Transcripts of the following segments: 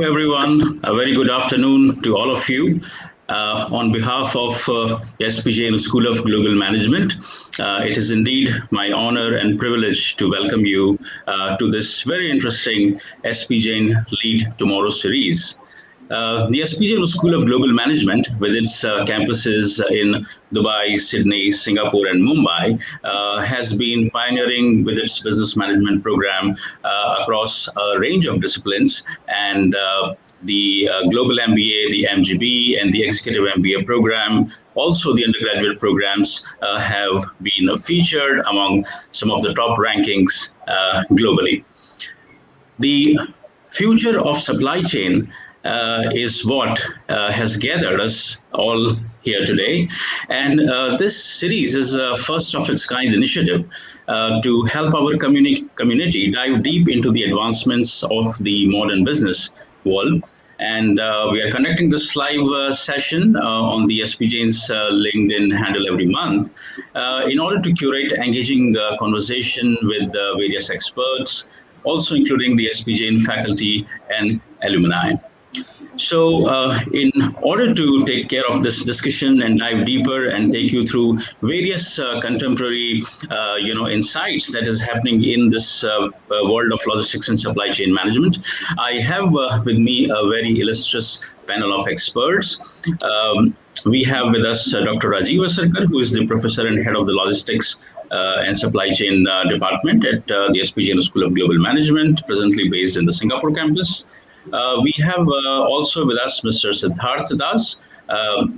everyone. A very good afternoon to all of you. On behalf of Jain School of Global Management, it is indeed my honor and privilege to welcome you to this very interesting Jain Lead Tomorrow series. The SPJ School of Global Management, with its campuses in Dubai, Sydney, Singapore, and Mumbai, has been pioneering with its business management program across a range of disciplines. And the Global MBA, the MGB, and the Executive MBA program, also the undergraduate programs, have been featured among some of the top rankings globally. The future of supply chain is what has gathered us all here today. And this series is a first of its kind initiative to help our community dive deep into the advancements of the modern business world. And we are conducting this live session on the SPJ's LinkedIn handle every month in order to curate engaging conversation with various experts, also including the SPJN faculty and alumni. So, in order to take care of this discussion and dive deeper and take you through various contemporary, insights that is happening in this world of logistics and supply chain management, I have with me a very illustrious panel of experts. We have with us Dr. Rajiv Asarkar, who is the professor and head of the logistics and supply chain department at the SPJ School of Global Management, presently based in the Singapore campus. We have also with us Mr. Siddharth Das,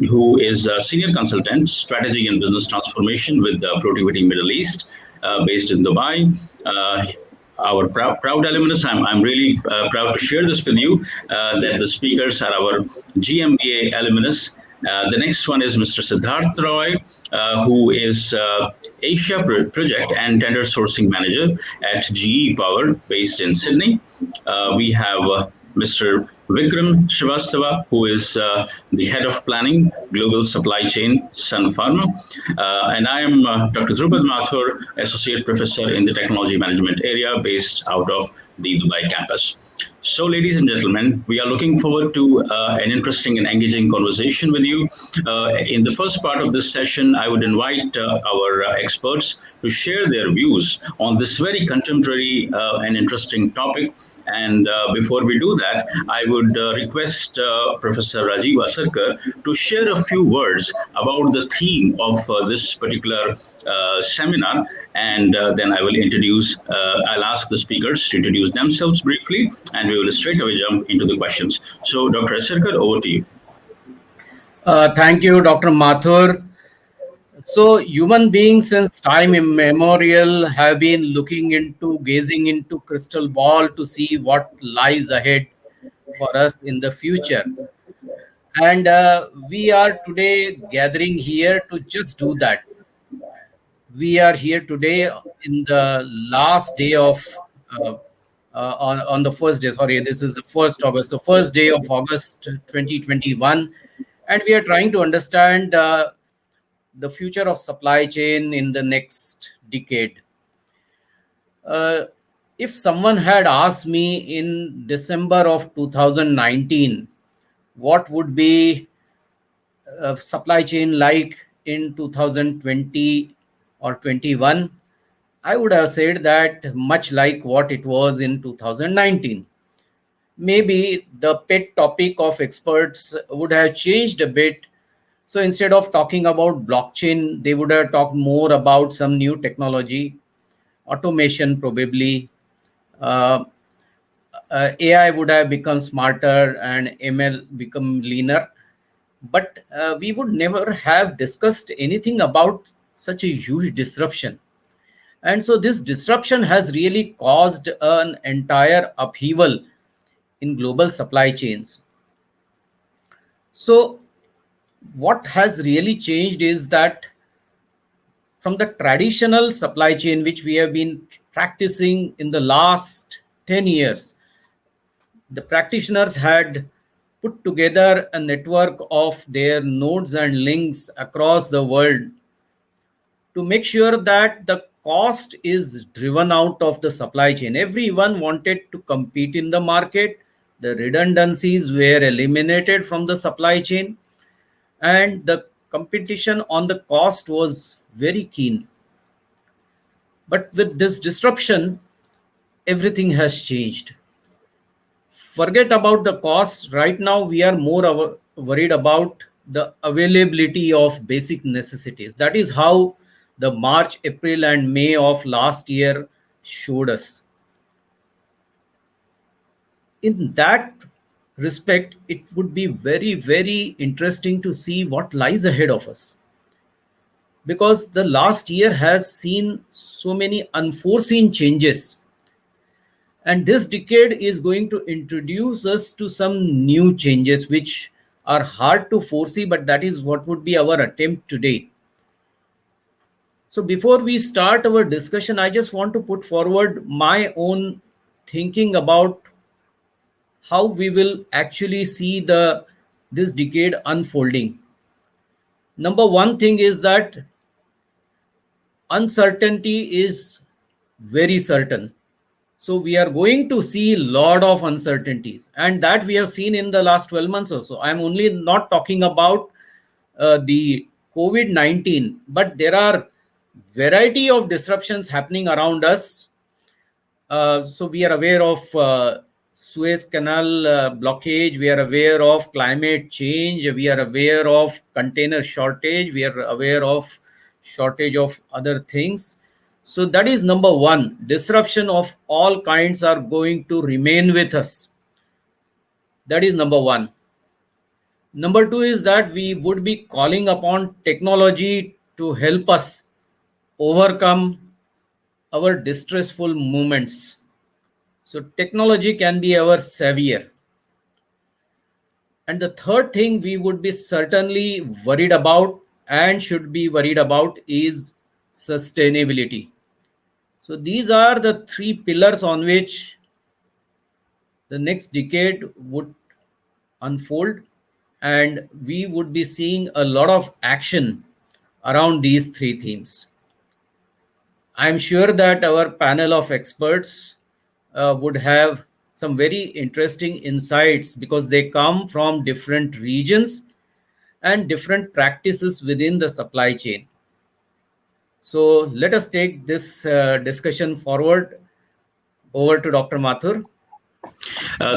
who is a senior consultant, strategy and business transformation with Productivity Middle East, based in Dubai. Our proud alumnus, I'm really proud to share this with you, that the speakers are our GMBA alumnus. The next one is Mr. Siddharth Roy, who is Asia Project and Tender Sourcing Manager at GE Power, based in Sydney. We have Mr. Vikram Srivastava, who is the Head of Planning, Global Supply Chain, Sun Pharma. And I am Dr. Drupad Mathur, Associate Professor in the Technology Management area, based out of the Dubai campus. So, ladies and gentlemen, we are looking forward to an interesting and engaging conversation with you. In the first part of this session, I would invite our experts to share their views on this very contemporary and interesting topic. And before we do that, I would request Professor Rajiv Asarkar to share a few words about the theme of this particular seminar. And then I will I'll ask the speakers to introduce themselves briefly, and we will straight away jump into the questions. So, Dr. Asarkar, over to you. Thank you, Dr. Mathur. So, human beings since time immemorial have been gazing into crystal ball to see what lies ahead for us in the future. And we are today gathering here to just do that. We are here today in the last day of, on the first day, sorry, this is the 1st August, so first day of August 2021. And we are trying to understand the future of supply chain in the next decade. If someone had asked me in December of 2019, what would be supply chain like in 2020 or 21, I would have said that much like what it was in 2019. Maybe the pet topic of experts would have changed a bit. So instead of talking about blockchain, they would have talked more about some new technology, automation probably. AI would have become smarter and ML become leaner. But we would never have discussed anything about such a huge disruption. And so this disruption has really caused an entire upheaval in global supply chains. So what has really changed is that from the traditional supply chain, which we have been practicing in the last 10 years, the practitioners had put together a network of their nodes and links across the world to make sure that the cost is driven out of the supply chain. Everyone wanted to compete in the market, The redundancies were eliminated from the supply chain, and the competition on the cost was very keen. But with this disruption, everything has changed. Forget about the costs. Right now, we are more worried about the availability of basic necessities. That is how the March, April, and May of last year showed us. In that respect, it would be very, very interesting to see what lies ahead of us, because the last year has seen so many unforeseen changes, and this decade is going to introduce us to some new changes which are hard to foresee, but that is what would be our attempt today. So before we start our discussion, I just want to put forward my own thinking about how we will actually see the this decade unfolding. Number one thing is that uncertainty is very certain. So we are going to see a lot of uncertainties, and that we have seen in the last 12 months or so. I'm only not talking about the COVID-19, but there are variety of disruptions happening around us. So we are aware of Suez Canal blockage. We are aware of climate change. We are aware of container shortage. We are aware of shortage of other things. So that is number one. Disruption of all kinds are going to remain with us. That is number one. Number two is that we would be calling upon technology to help us overcome our distressful moments. So technology can be our savior. And the third thing we would be certainly worried about and should be worried about is sustainability. So these are the three pillars on which the next decade would unfold, and we would be seeing a lot of action around these three themes. I'm sure that our panel of experts would have some very interesting insights because they come from different regions and different practices within the supply chain. So let us take this discussion forward. Over to Dr. Mathur.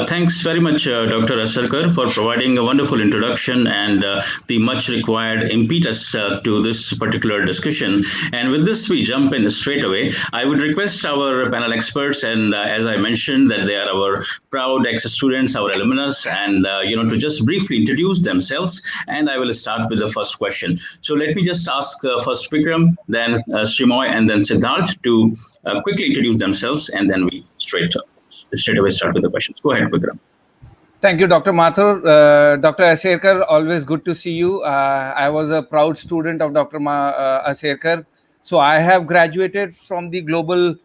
Thanks very much, Dr. Asarkar, for providing a wonderful introduction and the much required impetus to this particular discussion. And with this, we jump in straight away. I would request our panel experts, and as I mentioned, that they are our proud ex-students, our alumnus, and to just briefly introduce themselves. And I will start with the first question. So let me just ask first Vikram, then Srimoy, and then Siddharth to quickly introduce themselves, and then we straight away start with the questions. Go ahead, Vikram. Thank you, Dr. Mathur. Dr. Aserkar, always good to see you. I was a proud student of Dr. Aserkar. So I have graduated from the Global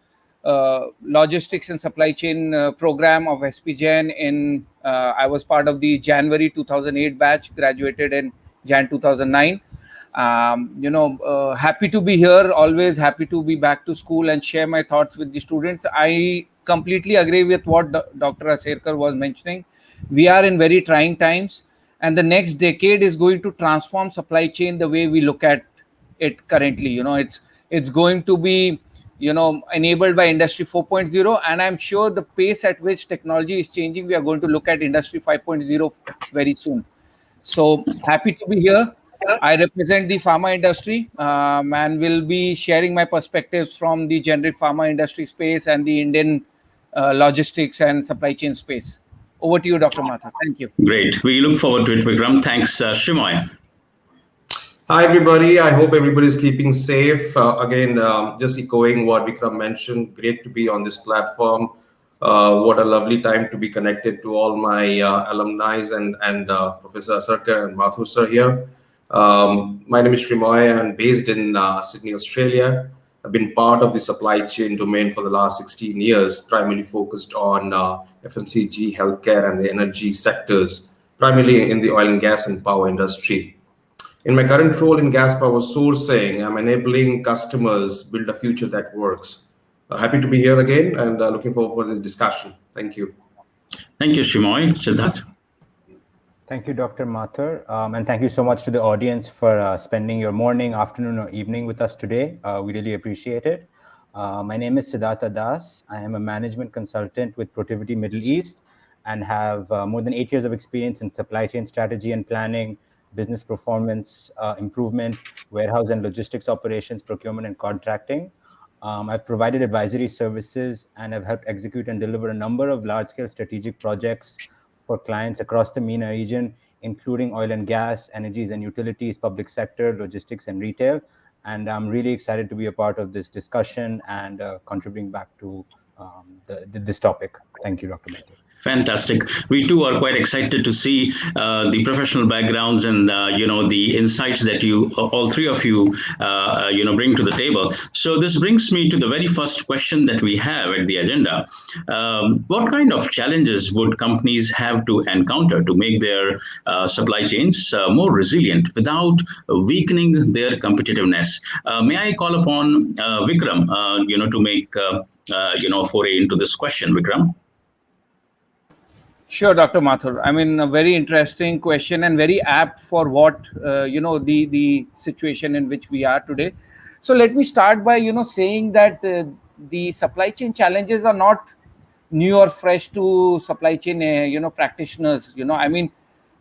Logistics and Supply Chain program of SP Jain. I was part of the January 2008 batch, graduated in Jan 2009. Happy to be here, always happy to be back to school and share my thoughts with the students. I completely agree with what Dr. Aserkar was mentioning. We are in very trying times, and the next decade is going to transform supply chain the way we look at it currently. It's going to be enabled by industry 4.0, and I'm sure the pace at which technology is changing, we are going to look at industry 5.0 very soon. So happy to be here. I represent the pharma industry and will be sharing my perspectives from the generic pharma industry space and the Indian logistics and supply chain space. Over to you, Dr. Mathur. Thank you. Great. We look forward to it, Vikram. Thanks, Srimoy. Hi, everybody. I hope everybody's keeping safe. Again, just echoing what Vikram mentioned, great to be on this platform. What a lovely time to be connected to all my alumni and Professor Asarkar and Mathur sir here. My name is Srimoy. I'm based in Sydney, Australia. I've been part of the supply chain domain for the last 16 years, primarily focused on FMCG, healthcare, and the energy sectors, primarily in the oil and gas and power industry. In my current role in gas power sourcing, I'm enabling customers build a future that works. Happy to be here again and looking forward to the discussion. Thank you. Thank you, Shimoy. Siddharth? Thank you, Dr. Mathur. And thank you so much to the audience for spending your morning, afternoon, or evening with us today. We really appreciate it. My name is Siddhartha Das. I am a management consultant with Protivity Middle East and have more than 8 years of experience in supply chain strategy and planning, business performance improvement, warehouse and logistics operations, procurement and contracting. I've provided advisory services and have helped execute and deliver a number of large-scale strategic projects for clients across the MENA region, including oil and gas, energies and utilities, public sector, logistics and retail. And I'm really excited to be a part of this discussion and contributing back to this topic. Thank you, Dr. Mathur. Fantastic. We too are quite excited to see the professional backgrounds and the insights that you, all three of you, bring to the table. So this brings me to the very first question that we have at the agenda. What kind of challenges would companies have to encounter to make their supply chains more resilient without weakening their competitiveness? May I call upon Vikram, to make a foray into this question, Vikram? Sure, Dr. Mathur. I mean, a very interesting question and very apt for what the situation in which we are today. So let me start by saying that the supply chain challenges are not new or fresh to supply chain practitioners. I mean,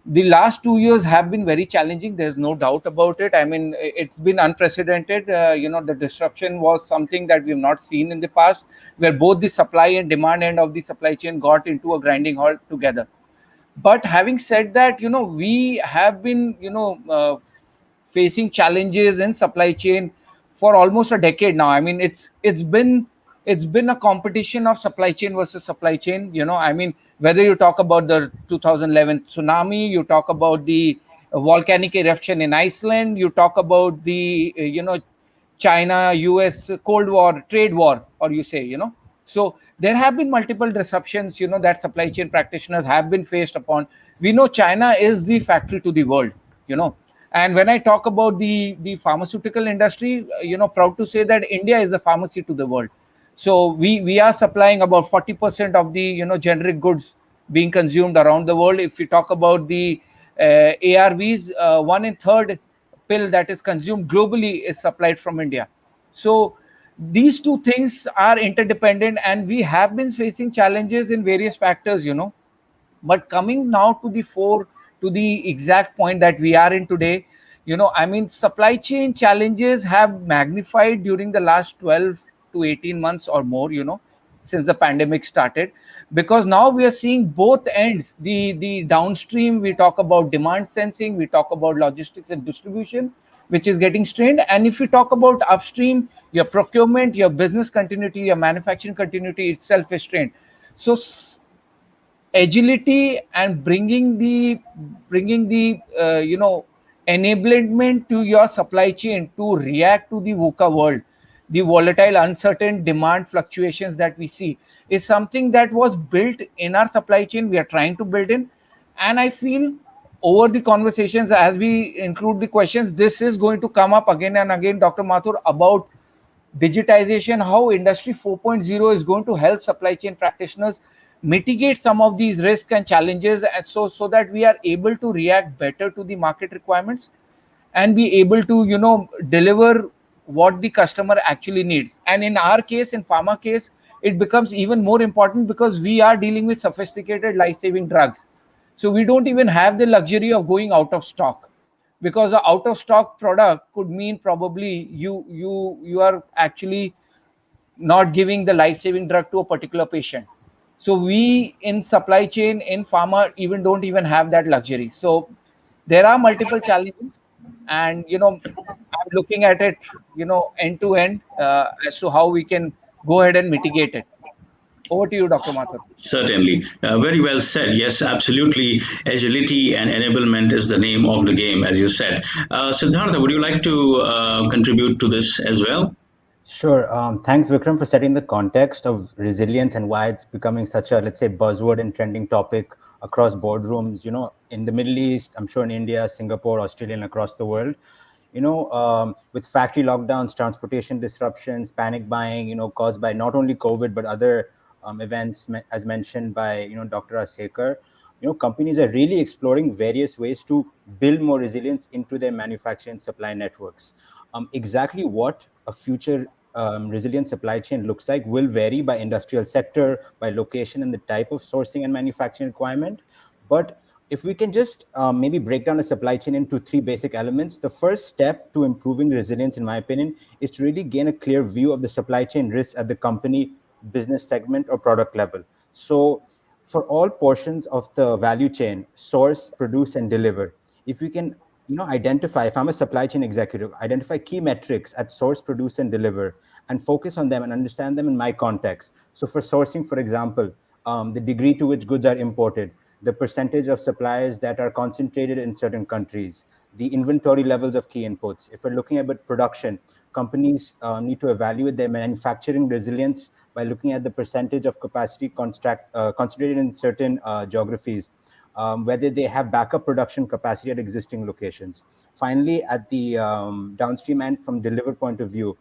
the last 2 years have been very challenging. There's no doubt about it. I mean, it's been unprecedented. The disruption was something that we've not seen in the past, where both the supply and demand end of the supply chain got into a grinding halt together. But having said that, we have been facing challenges in supply chain for almost a decade now. I mean, it's been a competition of supply chain versus supply chain. I mean, whether you talk about the 2011 tsunami, you talk about the volcanic eruption in Iceland, you talk about the China US Cold War, trade war, or you say, so there have been multiple disruptions, that supply chain practitioners have been faced upon. We know China is the factory to the world, you know. And when I talk about the pharmaceutical industry, proud to say that India is the pharmacy to the world. So we are supplying about 40% of the generic goods being consumed around the world. If we talk about the ARVs, 1/3 pill that is consumed globally is supplied from India. So these two things are interdependent, and we have been facing challenges in various factors. But coming now to the fore, to the exact point that we are in today, I mean, supply chain challenges have magnified during the last 12 to 18 months or more, since the pandemic started, because now we are seeing both ends. The downstream, we talk about demand sensing, we talk about logistics and distribution, which is getting strained. And if we talk about upstream, your procurement, your business continuity, your manufacturing continuity itself is strained. So agility and bringing the enablement to your supply chain to react to the VUCA world, the volatile, uncertain demand fluctuations that we see, is something that was built in our supply chain. We are trying to build in, and I feel over the conversations, as we include the questions, this is going to come up again and again, Dr. Mathur, about digitization, how industry 4.0 is going to help supply chain practitioners mitigate some of these risks and challenges, and so that we are able to react better to the market requirements and be able to deliver what the customer actually needs. And in our case, in pharma case, it becomes even more important because we are dealing with sophisticated life-saving drugs. So we don't even have the luxury of going out of stock, because the out of stock product could mean probably you are actually not giving the life saving drug to a particular patient. So we in supply chain in pharma even don't even have that luxury. So there are multiple challenges, and I'm looking at it end to end, as to how we can go ahead and mitigate it. Over to you, Dr. Mathur. Certainly. Very well said. Yes, absolutely. Agility and enablement is the name of the game, as you said. Siddhartha, would you like to contribute to this as well? Sure. Thanks, Vikram, for setting the context of resilience and why it's becoming such a, let's say, buzzword and trending topic across boardrooms, in the Middle East, I'm sure in India, Singapore, Australia, and across the world. With factory lockdowns, transportation disruptions, panic buying, caused by not only COVID, but other events, as mentioned by Dr. Asekar, companies are really exploring various ways to build more resilience into their manufacturing supply networks. Exactly what a future resilient supply chain looks like will vary by industrial sector, by location, and the type of sourcing and manufacturing requirement. But if we can just maybe break down a supply chain into three basic elements, the first step to improving resilience, in my opinion, is to really gain a clear view of the supply chain risks at the company, business segment, or product level. So, for all portions of the value chain, source, produce, and deliver, if we can identify, if I'm a supply chain executive, identify key metrics at source, produce, and deliver, and focus on them and understand them in my context. So for sourcing, for example, the degree to which goods are imported, the percentage of suppliers that are concentrated in certain countries, the inventory levels of key inputs. If we're looking at production, companies need to evaluate their manufacturing resilience by looking at the percentage of capacity concentrated in certain geographies, whether they have backup production capacity at existing locations. Finally, at the downstream end, from deliver point of view,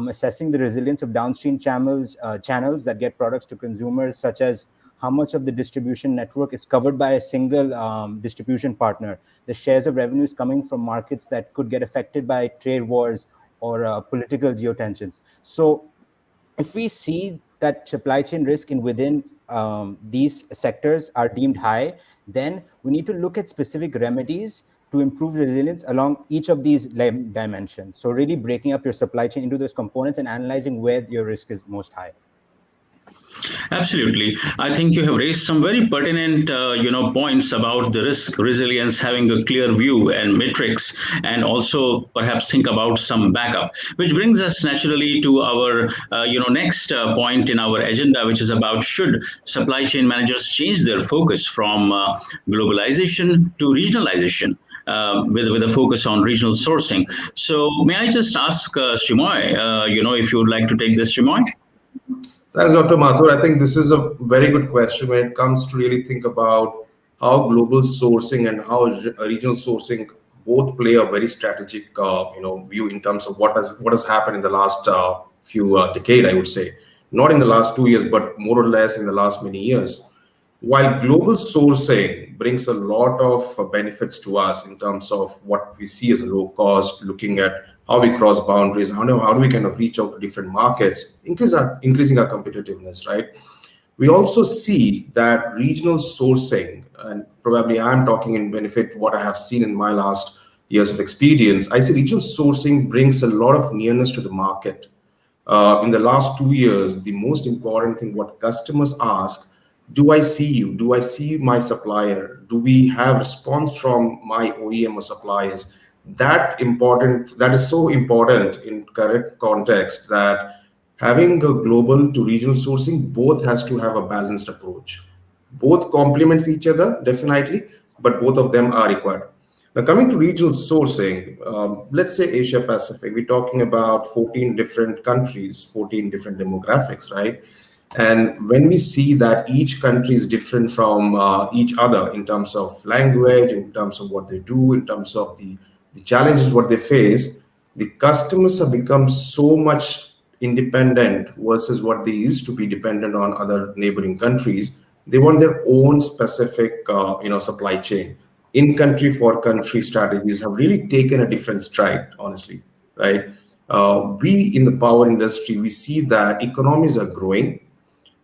assessing the resilience of downstream channels that get products to consumers, such as how much of the distribution network is covered by a single distribution partner, the shares of revenues coming from markets that could get affected by trade wars or political geotensions. So if we see that supply chain risk in within these sectors are deemed high, then we need to look at specific remedies to improve resilience along each of these dimensions. So really breaking up your supply chain into those components and analyzing where your risk is most high. Absolutely. I think you have raised some very pertinent, points about the risk resilience, having a clear view and metrics, and also perhaps think about some backup, which brings us naturally to our, next point in our agenda, which is about should supply chain managers change their focus from globalization to regionalization. With a focus on regional sourcing. So, may I just ask Shimoy, if you would like to take this, Shimoy? Thanks, Dr. Mathur. I think this is a very good question when it comes to really think about how global sourcing and how regional sourcing both play a very strategic, view in terms of what has happened in the last few decade. I would say, not in the last 2 years, but more or less in the last many years. While global sourcing brings a lot of benefits to us in terms of what we see as a low cost, looking at how we cross boundaries, how do we kind of reach out to different markets, increasing our competitiveness, right? We also see that regional sourcing, and probably I'm talking in benefit what I have seen in my last years of experience. I see regional sourcing brings a lot of nearness to the market. In the last 2 years, the most important thing what customers ask, do I see you? Do I see my supplier? Do we have response from my OEM or suppliers? That is so important in current context that having a global to regional sourcing both has to have a balanced approach. Both complements each other, definitely, but both of them are required. Now, coming to regional sourcing, let's say Asia Pacific, we're talking about 14 different countries, 14 different demographics, right? And when we see that each country is different from each other in terms of language, in terms of what they do, in terms of the challenges what they face, the customers have become so much independent versus what they used to be dependent on other neighboring countries. They want their own specific, supply chain. In country for country strategies have really taken a different stride, honestly, right? We in the power industry, we see that economies are growing.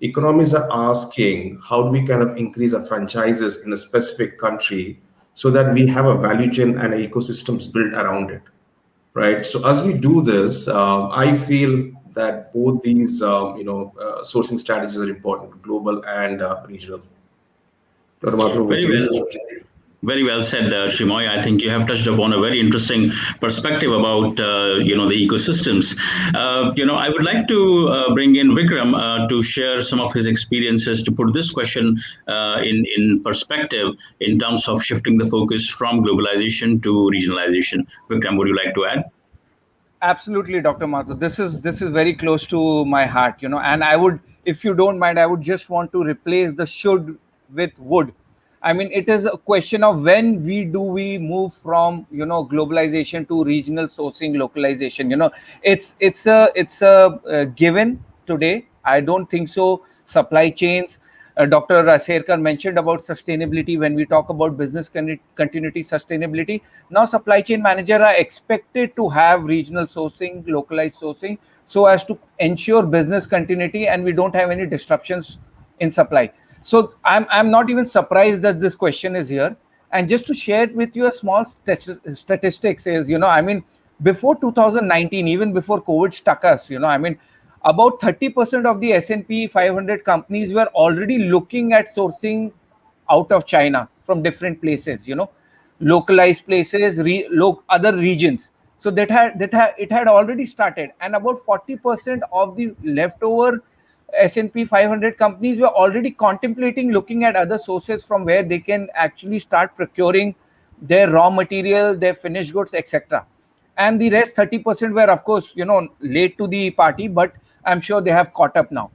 Economies are asking how do we kind of increase our franchises in a specific country so that we have a value chain and ecosystems built around it, right? So as we do this, I feel that both these sourcing strategies are important, global and regional. Dr. Mathur, over to Very well. you. Very well said, Shimoy. I think you have touched upon a very interesting perspective about the ecosystems. I would like to bring in Vikram to share some of his experiences to put this question in perspective in terms of shifting the focus from globalization to regionalization. Vikram, would you like to add? Absolutely, Dr. Mathur. This is very close to my heart, and I would, if you don't mind, I would just want to replace the should with would. I mean, it is a question of when we move from globalization to regional sourcing localization. It's a given today. I don't think so. supply chains. Dr. Aserkar mentioned about sustainability. When we talk about business continuity sustainability, now supply chain managers are expected to have regional sourcing, localized sourcing, so as to ensure business continuity and we don't have any disruptions in supply. So I'm not even surprised that this question is here. And just to share with you a small statistics is, I mean, before 2019, even before COVID struck us, I mean, about 30% of the S&P 500 companies were already looking at sourcing out of China from different places, localized places, other regions. So it had already started, and about 40% of the leftover S&P 500 companies were already contemplating looking at other sources from where they can actually start procuring their raw material, their finished goods, etc. And the rest 30% were, of course, late to the party, but I'm sure they have caught up now.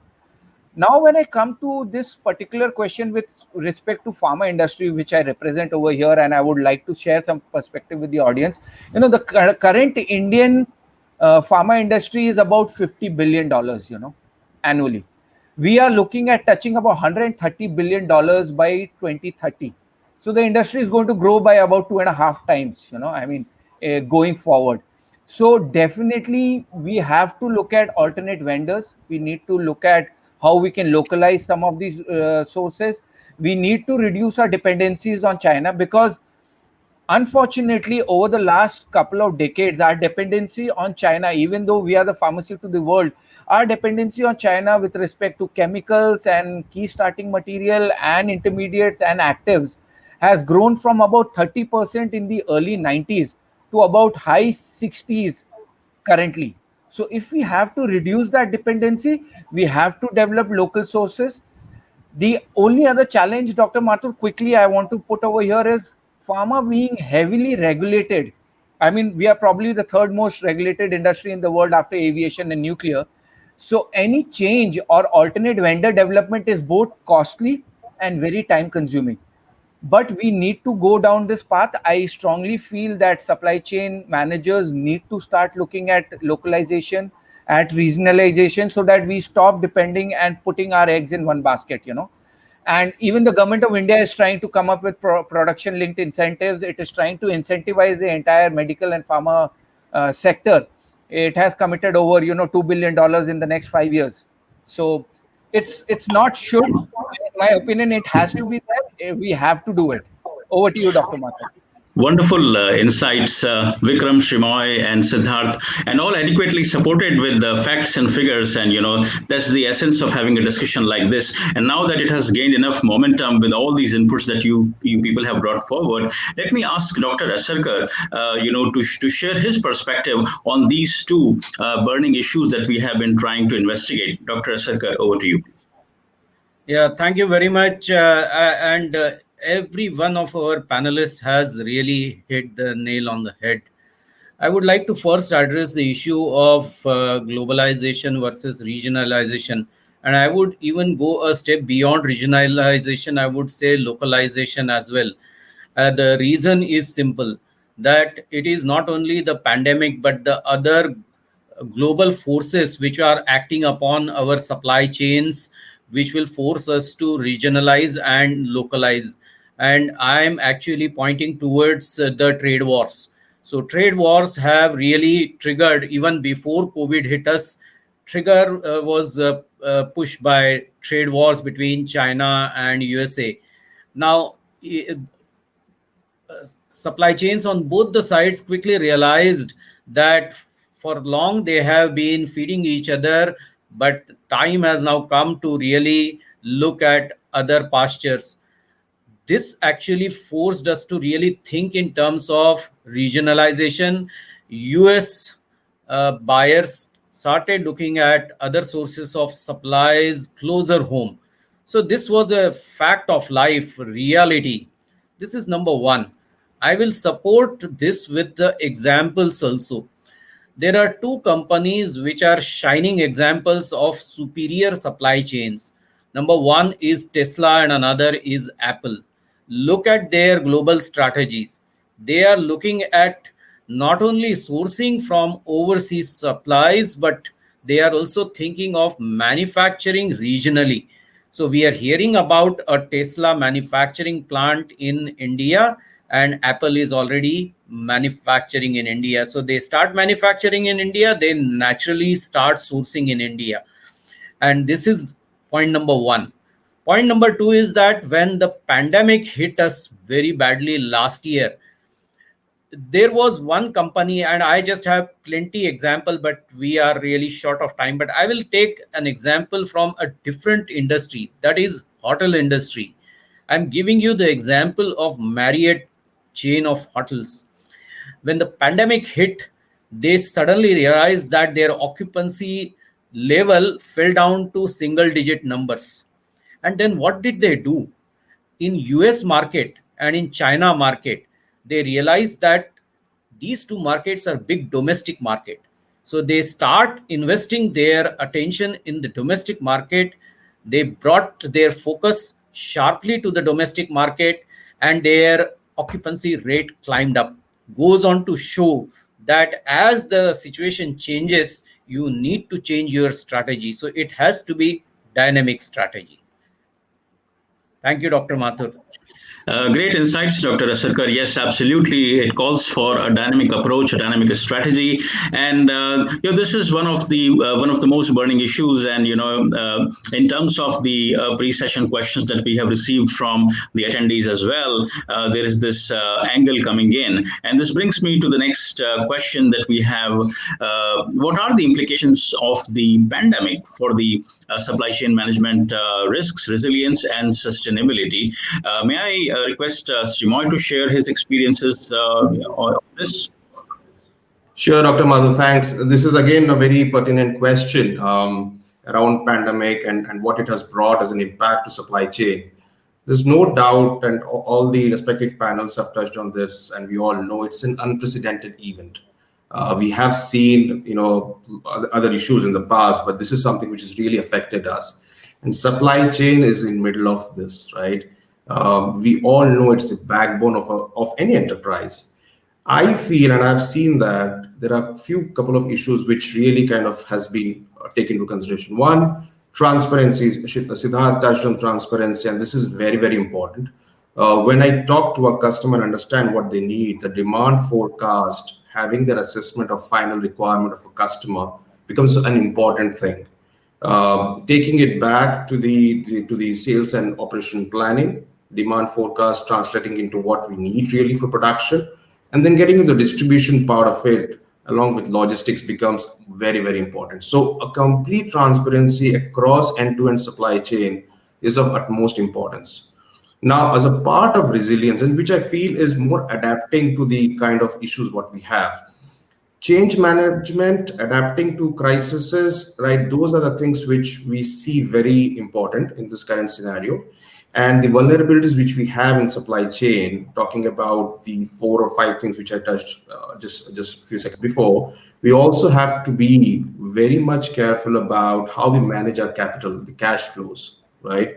Now, when I come to this particular question with respect to pharma industry, which I represent over here, and I would like to share some perspective with the audience, the current Indian pharma industry is about $50 billion, annually. We are looking at touching about $130 billion by 2030. So the industry is going to grow by about 2.5 times, I mean, going forward. So definitely we have to look at alternate vendors. We need to look at how we can localize some of these sources. We need to reduce our dependencies on China, because unfortunately over the last couple of decades our dependency on China, even though we are the pharmacy to the world, our dependency on China with respect to chemicals and key starting material and intermediates and actives has grown from about 30% in the early 90s to about high 60s currently. So if we have to reduce that dependency, we have to develop local sources. The only other challenge, Dr. Mathur, quickly I want to put over here is pharma being heavily regulated. I mean, we are probably the third most regulated industry in the world after aviation and nuclear. So any change or alternate vendor development is both costly and very time consuming. But we need to go down this path. I strongly feel that supply chain managers need to start looking at localization, at regionalization, so that we stop depending and putting our eggs in one basket. And even the government of India is trying to come up with production linked incentives. It is trying to incentivize the entire medical and pharma sector. It has committed over $2 billion in the next 5 years. So it's not should. In my opinion, it has to be there. We have to do it. Over to you, Dr. Mathur. Wonderful insights, Vikram, Shimoy, and Siddharth, and all adequately supported with the facts and figures. And that's the essence of having a discussion like this. And now that it has gained enough momentum with all these inputs that you people have brought forward, let me ask Dr. Aserkar, to share his perspective on these two burning issues that we have been trying to investigate. Dr. Aserkar, over to you, please. Yeah, thank you very much. And every one of our panelists has really hit the nail on the head. I would like to first address the issue of globalization versus regionalization. And I would even go a step beyond regionalization. I would say localization as well. The reason is simple, that it is not only the pandemic, but the other global forces which are acting upon our supply chains, which will force us to regionalize and localize. And I'm actually pointing towards the trade wars. So trade wars have really triggered even before COVID hit us. Trigger was pushed by trade wars between China and USA. Now, supply chains on both the sides quickly realized that for long they have been feeding each other, but time has now come to really look at other pastures. This actually forced us to really think in terms of regionalization. US buyers started looking at other sources of supplies closer home. So this was a fact of life, reality. This is number one. I will support this with the examples also. There are two companies which are shining examples of superior supply chains. Number one is Tesla and another is Apple. Look at their global strategies. They are looking at not only sourcing from overseas supplies, but they are also thinking of manufacturing regionally. So we are hearing about a Tesla manufacturing plant in India, and Apple is already manufacturing in India. So they start manufacturing in India, they naturally start sourcing in India. And this is point number one. Point number two is that when the pandemic hit us very badly last year, there was one company, and I just have plenty example, but we are really short of time, but I will take an example from a different industry, that is hotel industry. I'm giving you the example of Marriott chain of hotels. When the pandemic hit, they suddenly realized that their occupancy level fell down to single digit numbers. And then what did they do? In US market and in China market, they realized that these two markets are big domestic market. So they start investing their attention in the domestic market. They brought their focus sharply to the domestic market, and their occupancy rate climbed up. Goes on to show that as the situation changes, you need to change your strategy. So it has to be dynamic strategy. Thank you, Dr. Mathur. Great insights, Dr. Asarkar. Yes, absolutely. It calls for a dynamic approach, a dynamic strategy, and this is one of the most burning issues. And in terms of the pre-session questions that we have received from the attendees as well, there is this angle coming in, and this brings me to the next question that we have. What are the implications of the pandemic for the supply chain management risks, resilience, and sustainability? May I request Srimoy to share his experiences on this? Sure, Dr. Madhu, thanks. This is again a very pertinent question around pandemic and what it has brought as an impact to supply chain. There's no doubt, and all the respective panels have touched on this, and we all know it's an unprecedented event. We have seen, other issues in the past, but this is something which has really affected us. And supply chain is in middle of this, right? We all know it's the backbone of any enterprise. I feel, and I've seen that there are a couple of issues which really kind of has been taken into consideration. One, transparency. Siddharth touched on transparency, and this is very, very important. When I talk to a customer and understand what they need, the demand forecast, having their assessment of final requirement of a customer becomes an important thing. Taking it back to the sales and operation planning, demand forecast translating into what we need really for production, and then getting into the distribution part of it along with logistics becomes very, very important. So a complete transparency across end-to-end supply chain is of utmost importance. Now, as a part of resilience, and which I feel is more adapting to the kind of issues what we have, change management, adapting to crises, right? Those are the things which we see very important in this current scenario. And the vulnerabilities which we have in supply chain, talking about the 4 or 5 things which I touched just a few seconds before, we also have to be very much careful about how we manage our capital, the cash flows, right?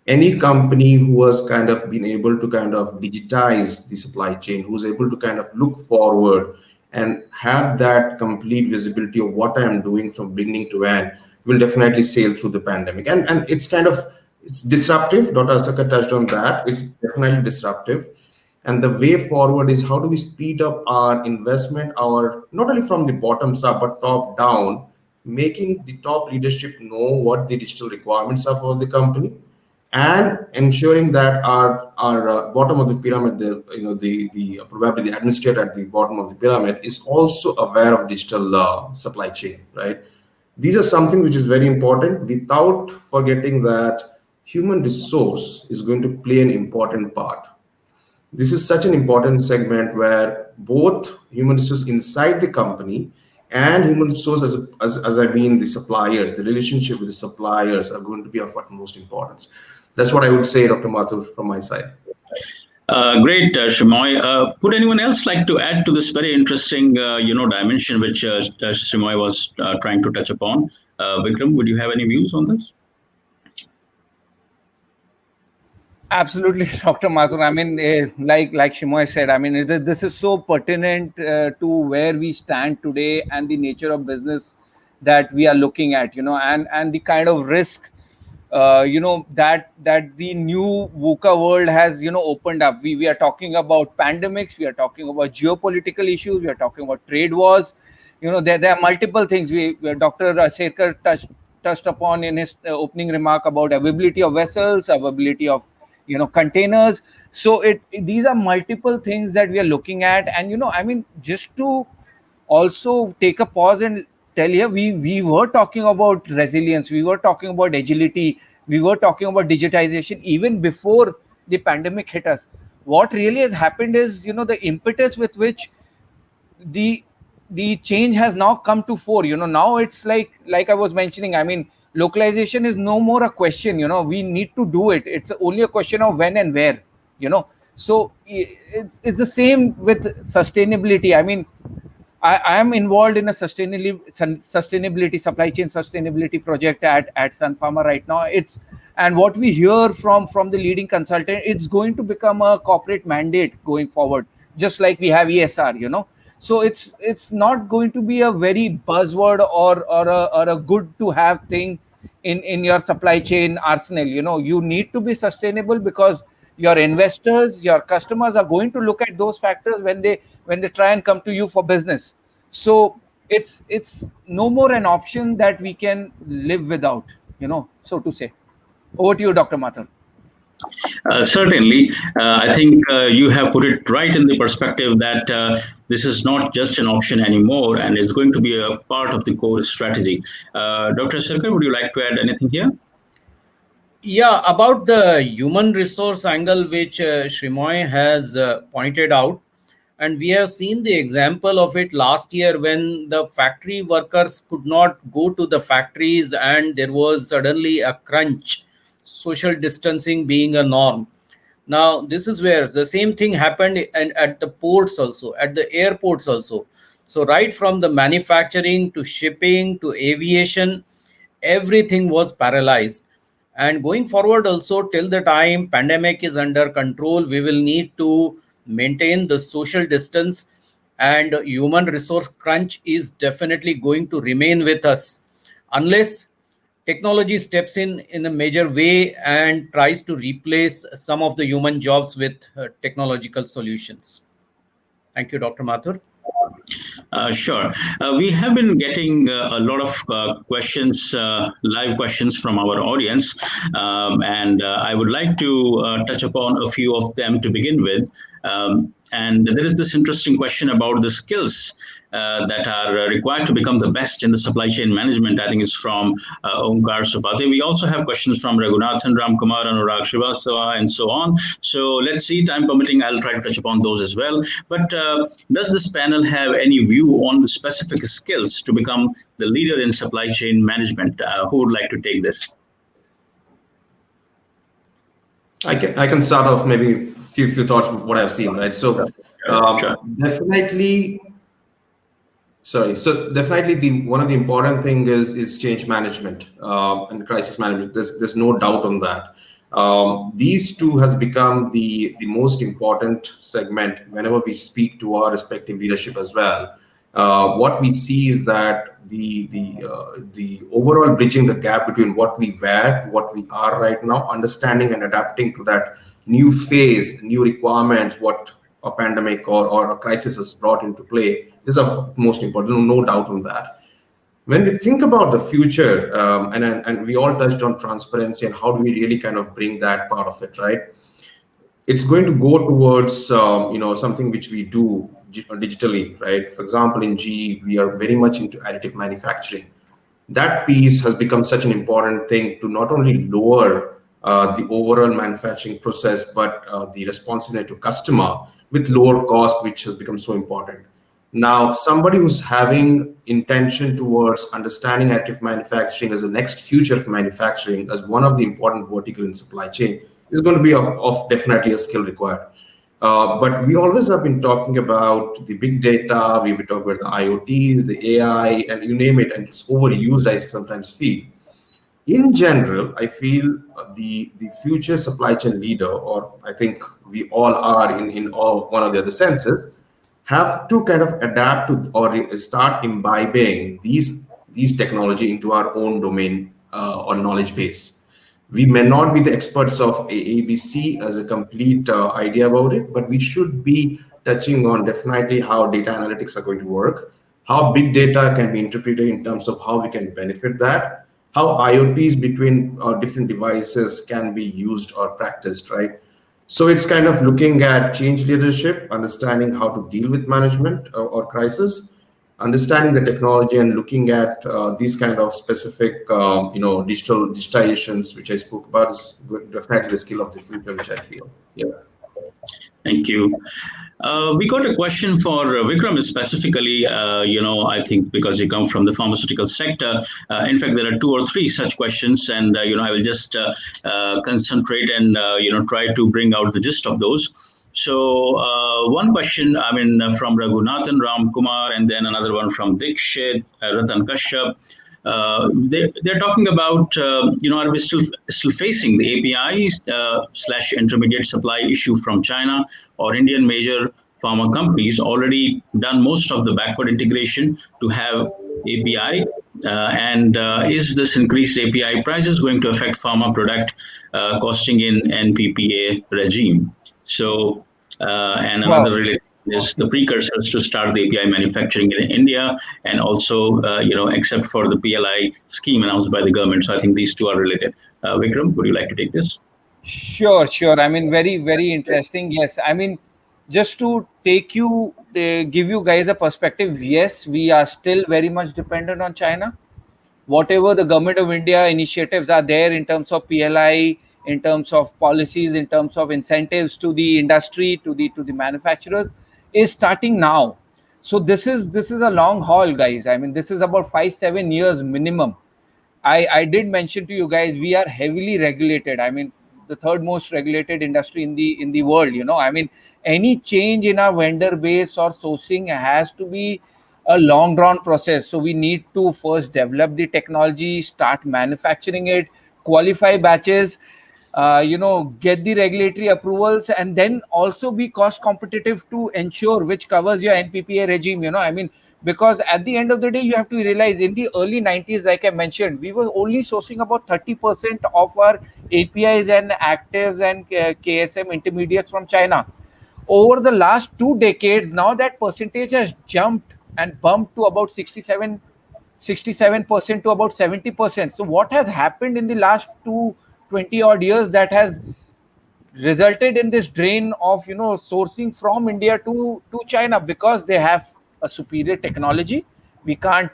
Any company who has kind of been able to kind of digitize the supply chain, who's able to kind of look forward and have that complete visibility of what I am doing from beginning to end, will definitely sail through the pandemic. And it's disruptive. Dr. Asarkar touched on that. It's definitely disruptive. And the way forward is how do we speed up our investment, not only from the bottoms up, but top down, making the top leadership know what the digital requirements are for the company, and ensuring that our bottom of the pyramid, probably the administrator at the bottom of the pyramid is also aware of digital supply chain, right? These are something which is very important, without forgetting that human resource is going to play an important part. This is such an important segment where both human resource inside the company and human resource as I mean the suppliers, the relationship with the suppliers are going to be of utmost importance. That's what I would say, Dr. Mathur, from my side. Great, Srimoy. Would anyone else like to add to this very interesting, dimension which Srimoy was trying to touch upon? Vikram, would you have any views on this? Absolutely, Dr. Mathur. I mean, like Srimoy said, I mean, this is so pertinent to where we stand today and the nature of business that we are looking at, and the kind of risk that the new VUCA world has opened up. We are talking about pandemics, we are talking about geopolitical issues, we are talking about trade wars. There are multiple things. Dr. Sekar touched upon in his opening remark about availability of vessels, availability of containers. So these are multiple things that we are looking at. And I mean, just to also take a pause and tell you, we were talking about resilience, we were talking about agility, we were talking about digitization even before the pandemic hit us. What really has happened is, the impetus with which the the change has now come to fore. Now it's like I was mentioning, I mean, localization is no more a question. We need to do it. It's only a question of when and where. So it's the same with sustainability. I mean, I am involved in a sustainability supply chain sustainability project at Sun Pharma right now. And what we hear from the leading consultant, it's going to become a corporate mandate going forward, just like we have ESR. So it's not going to be a very buzzword or a good to have thing in your supply chain arsenal. You need to be sustainable because your investors, your customers are going to look at those factors when they try and come to you for business. So it's no more an option that we can live without, so to say. Over to you, Dr. Mathur. Certainly, I think you have put it right in the perspective that this is not just an option anymore, and it's going to be a part of the core strategy. Dr. Sarkar, would you like to add anything here? Yeah, about the human resource angle, which Shrimoy has pointed out, and we have seen the example of it last year when the factory workers could not go to the factories and there was suddenly a crunch, social distancing being a norm. Now, this is where the same thing happened and at the ports also, at the airports also. So, right from the manufacturing to shipping to aviation, everything was paralyzed. And going forward also, till the time pandemic is under control, we will need to maintain the social distance, and human resource crunch is definitely going to remain with us unless technology steps in a major way and tries to replace some of the human jobs with technological solutions. Thank you, Dr. Mathur. Sure. We have been getting a lot of questions, live questions from our audience, and I would like to touch upon a few of them to begin with. And there is this interesting question about the skills that are required to become the best in the supply chain management. I think it's from Omkar Supate. We also have questions from Raghunathan, Ramkumar, Anurag Srivastava, and so on. So let's see, time permitting, I'll try to touch upon those as well. But does this panel have any view on the specific skills to become the leader in supply chain management? Who would like to take this? I can start off maybe few thoughts of what I've seen, right? So Sure. definitely, one of the important thing is change management and crisis management. There's no doubt on that. These two has become the most important segment whenever we speak to our respective leadership as well. What we see is that the overall bridging the gap between what we were, what we are right now, understanding and adapting to that new phase, new requirements, what a pandemic or a crisis has brought into play. These are most important, no doubt on that. When we think about the future, and we all touched on transparency and how do we really kind of bring that part of it, right? It's going to go towards something which we do digitally, right? For example, in GE, we are very much into additive manufacturing. That piece has become such an important thing to not only lower the overall manufacturing process, but the responsiveness to customer with lower cost, which has become so important. Now, somebody who's having intention towards understanding additive manufacturing as the next future of manufacturing as one of the important vertical in supply chain is going to be of definitely a skill required. But we always have been talking about the big data, we've been talking about the IoTs, the AI, and you name it, and it's overused, I sometimes feel. In general, I feel the future supply chain leader, or I think we all are in all one of the other senses, have to kind of adapt to or start imbibing these technology into our own domain or knowledge base. We may not be the experts of ABC as a complete idea about it, but we should be touching on definitely how data analytics are going to work, how big data can be interpreted in terms of how we can benefit that, how IoTs between different devices can be used or practiced, right? So it's kind of looking at change leadership, understanding how to deal with management or crisis, understanding the technology and looking at these kind of specific, digitizations, which I spoke about, is definitely the skill of the future, which I feel. Yeah. Thank you. We got a question for Vikram specifically. I think because you come from the pharmaceutical sector. In fact, there are two or three such questions, and I will just concentrate and try to bring out the gist of those. So one question, from Raghunathan Ram Kumar, and then another one from Dikshit, Ratan Kashyap. They're talking about are we still facing the API slash intermediate supply issue from China, or Indian major pharma companies already done most of the backward integration to have API, and is this increased API prices going to affect pharma product costing in NPPA regime? So and another Wow. related is the precursors to start the API manufacturing in India, and also, except for the PLI scheme announced by the government. So I think these two are related. Vikram, would you like to take this? Sure, sure. I mean, very, very interesting. Yes. I mean, just to give you guys a perspective, yes, we are still very much dependent on China. Whatever the government of India initiatives are there in terms of PLI, in terms of policies, in terms of incentives to the industry, to the manufacturers, is starting now. So this is a long haul, guys. I mean, this is about 5-7 years minimum. I did mention to you guys, we are heavily regulated. I mean, the third most regulated industry in the world. I mean, any change in our vendor base or sourcing has to be a long drawn process. So we need to first develop the technology, start manufacturing it, qualify batches, get the regulatory approvals, and then also be cost competitive to ensure which covers your NPPA regime. I mean, because at the end of the day, you have to realize in the early 90s, like I mentioned, we were only sourcing about 30% of our APIs and actives and KSM intermediates from China. Over the last 2 decades, now that percentage has jumped and bumped to about 67% to about 70%. So what has happened in the last 20 odd years that has resulted in this drain of sourcing from India to China, because they have a superior technology. We can't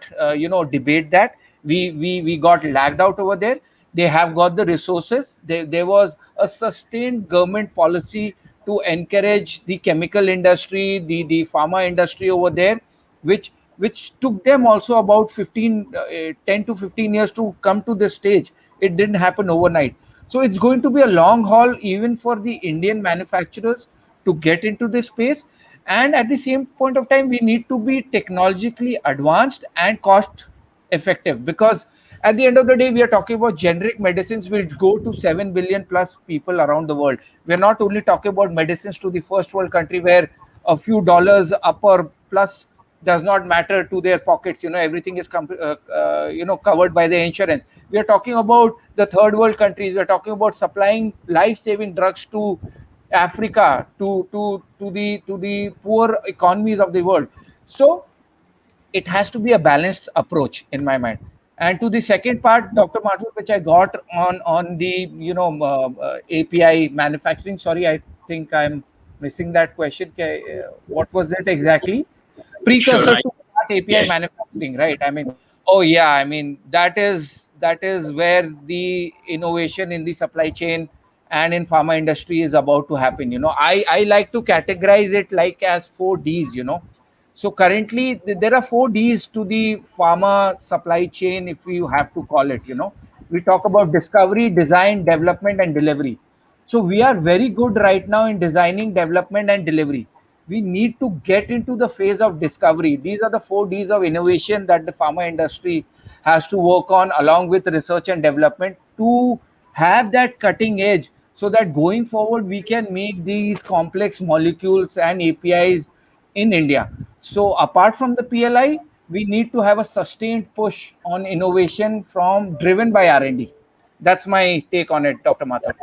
debate that. We got lagged out over there. They have got the resources. There was a sustained government policy to encourage the chemical industry, the pharma industry over there, which took them also about 10 to 15 years to come to this stage. It didn't happen overnight. So it's going to be a long haul even for the Indian manufacturers to get into this space. And at the same point of time, we need to be technologically advanced and cost effective, because at the end of the day, we are talking about generic medicines will go to 7 billion plus people around the world. We're not only talking about medicines to the first world country where a few dollars up or plus does not matter to their pockets. Everything is covered by the insurance. We are talking about the third world countries. We are talking about supplying life saving drugs to Africa, to the poor economies of the world. So it has to be a balanced approach in my mind. And to the second part, Dr. Mathur, which I got on the API manufacturing. Sorry, I think I'm missing that question. What was it exactly? Sure. Precursor to start API Yes. manufacturing, right? I mean, oh yeah, I mean that is where the innovation in the supply chain and in pharma industry is about to happen. I like to categorize it like as 4 Ds. So currently there are 4 Ds to the pharma supply chain, if you have to call it. We talk about discovery, design, development, and delivery. So we are very good right now in designing, development, and delivery. We need to get into the phase of discovery. These are the 4 Ds of innovation that the pharma industry has to work on, along with research and development, to have that cutting edge, so that going forward we can make these complex molecules and APIs in India. So apart from the PLI, we need to have a sustained push on innovation from driven by R&D. That's my take on it, Dr. Mathur.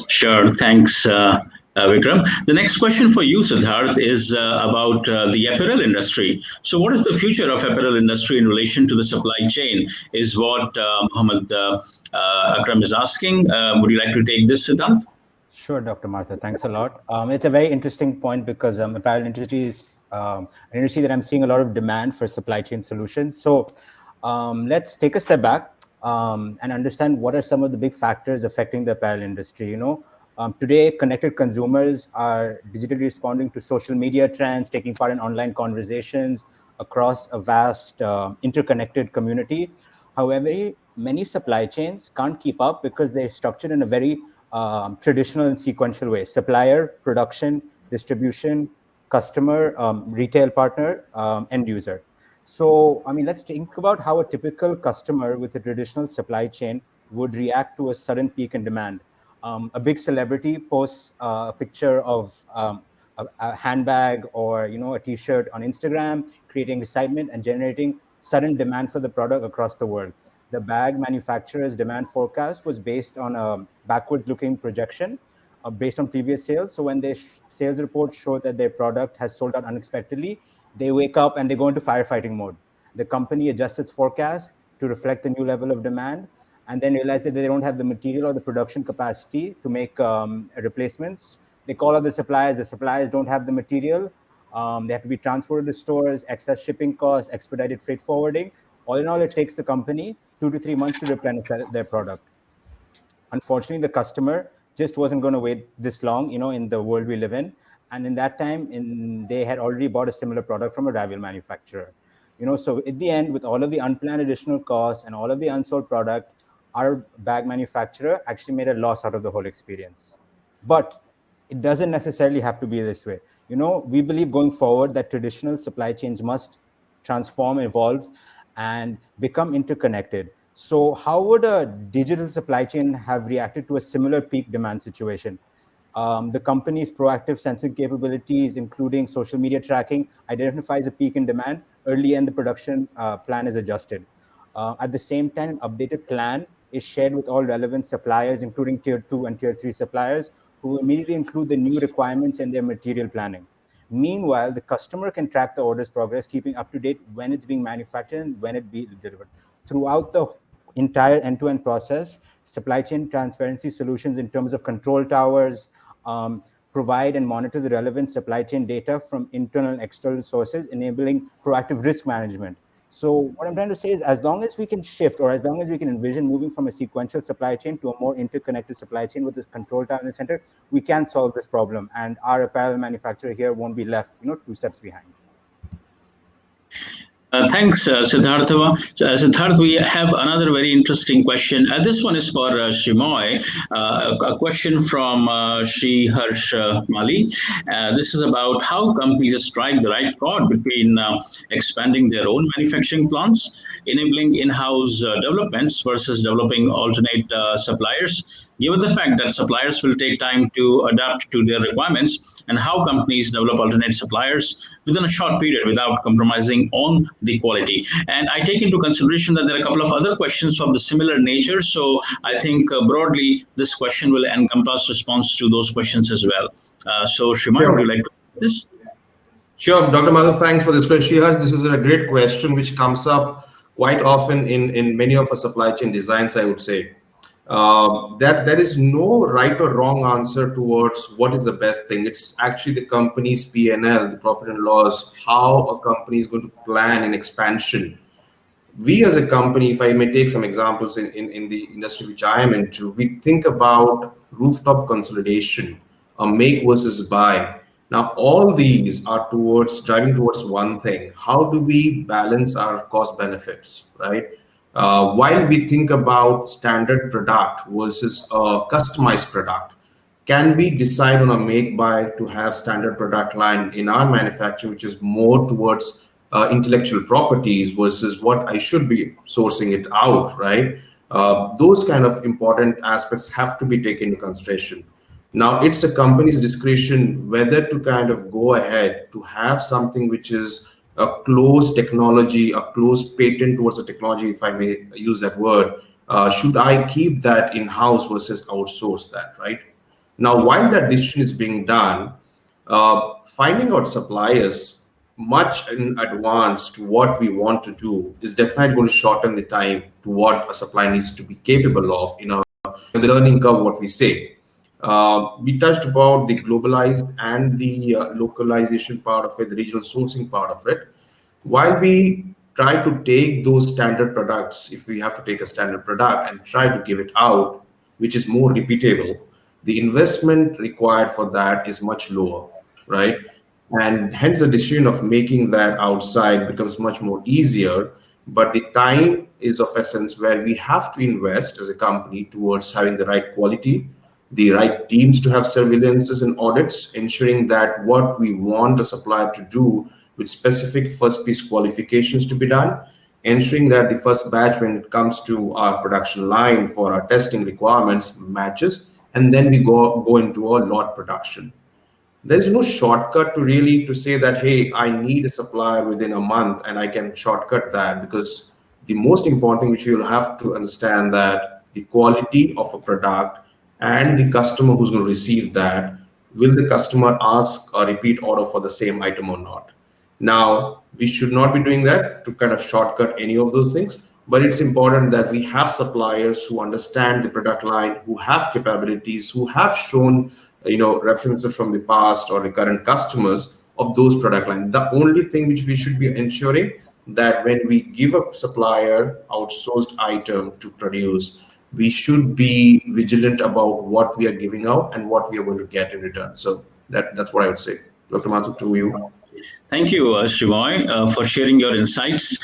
Sure. Thanks, Vikram. The next question for you, Siddharth, is about the apparel industry. So, what is the future of apparel industry in relation to the supply chain? Is what Mohammed Akram is asking. Would you like to take this, Siddharth? Sure, Dr. Martha. Thanks a lot. It's a very interesting point because apparel industry is an industry that I'm seeing a lot of demand for supply chain solutions. So let's take a step back and understand what are some of the big factors affecting the apparel industry. Today, connected consumers are digitally responding to social media trends, taking part in online conversations across a vast interconnected community. However, many supply chains can't keep up because they're structured in a very traditional and sequential way: supplier, production, distribution, customer, retail partner, end user. So, I mean, let's think about how a typical customer with a traditional supply chain would react to a sudden peak in demand. A big celebrity posts a picture of a handbag or a T-shirt on Instagram, creating excitement and generating sudden demand for the product across the world. The bag manufacturer's demand forecast was based on a backwards-looking projection based on previous sales. So when their sales reports show that their product has sold out unexpectedly, they wake up and they go into firefighting mode. The company adjusts its forecast to reflect the new level of demand, and then realize that they don't have the material or the production capacity to make replacements. They call out the suppliers don't have the material. They have to be transported to stores, excess shipping costs, expedited freight forwarding. All in all, it takes the company 2 to 3 months to replenish their product. Unfortunately, the customer just wasn't going to wait this long, in the world we live in. And in that time, they had already bought a similar product from a rival manufacturer. So at the end, with all of the unplanned additional costs and all of the unsold product, our bag manufacturer actually made a loss out of the whole experience. But it doesn't necessarily have to be this way. We believe going forward that traditional supply chains must transform, evolve, and become interconnected. So how would a digital supply chain have reacted to a similar peak demand situation? The company's proactive sensing capabilities, including social media tracking, identifies a peak in demand early, and the production plan is adjusted. At the same time, an updated plan is shared with all relevant suppliers, including tier 2 and tier 3 suppliers, who immediately include the new requirements in their material planning. Meanwhile, the customer can track the order's progress, keeping up to date when it's being manufactured and when it be delivered. Throughout the entire end-to-end process, supply chain transparency solutions in terms of control towers provide and monitor the relevant supply chain data from internal and external sources, enabling proactive risk management. So what I'm trying to say is, as long as we can shift, or as long as we can envision moving from a sequential supply chain to a more interconnected supply chain with this control tower in the center, we can solve this problem. And our apparel manufacturer here won't be left, 2 steps behind. Thanks, Siddhartha. Siddharth, we have another very interesting question. This one is for Shimoy. A question from Shri Harsh Mali. This is about how companies strike the right chord between expanding their own manufacturing plants, enabling in-house developments versus developing alternate suppliers, given the fact that suppliers will take time to adapt to their requirements, and how companies develop alternate suppliers within a short period without compromising on the quality. And I take into consideration that there are a couple of other questions of the similar nature. So I think broadly, this question will encompass response to those questions as well. So Shrimar, Sure. would you like to take this? Sure, Dr. Madhav, thanks for this question. Shrihas, this is a great question which comes up quite often in many of our supply chain designs, I would say. That there is no right or wrong answer towards what is the best thing. It's actually the company's P&L, the profit and loss, how a company is going to plan an expansion. We as a company, if I may take some examples in the industry which I am into, we think about rooftop consolidation, a make versus buy. Now, all these are driving towards one thing. How do we balance our cost benefits, right? While we think about standard product versus a customized product, can we decide on a make buy to have standard product line in our manufacturing, which is more towards intellectual properties versus what I should be sourcing it out, right? Those kind of important aspects have to be taken into consideration. Now, it's a company's discretion whether to kind of go ahead to have something which is a closed technology, a closed patent towards the technology, if I may use that word, Should I keep that in house versus outsource that, right? Now, while that decision is being done, finding out suppliers much in advance to what we want to do is definitely going to shorten the time to what a supplier needs to be capable of in the learning curve, what we say. We touched about the globalized and the localization part of it, the regional sourcing part of it. While we try to take those standard products, if we have to take a standard product and try to give it out, which is more repeatable, the investment required for that is much lower, right? And hence the decision of making that outside becomes much more easier. But the time is of essence where we have to invest as a company towards having the right quality, the right teams to have surveillances and audits, ensuring that what we want a supplier to do with specific first piece qualifications to be done, ensuring that the first batch when it comes to our production line for our testing requirements matches, and then we go into a lot production. There's no shortcut to really to say that, hey, I need a supplier within a month and I can shortcut that, because the most important thing which you'll have to understand that the quality of a product and the customer who's going to receive that, will the customer ask a repeat order for the same item or not? Now, we should not be doing that to kind of shortcut any of those things, but it's important that we have suppliers who understand the product line, who have capabilities, who have shown references from the past or the current customers of those product lines. The only thing which we should be ensuring that when we give a supplier outsourced item to produce, we should be vigilant about what we are giving out and what we are going to get in return. So that's what I would say. Dr. Mathur, to you. Thank you, Shivoy, for sharing your insights.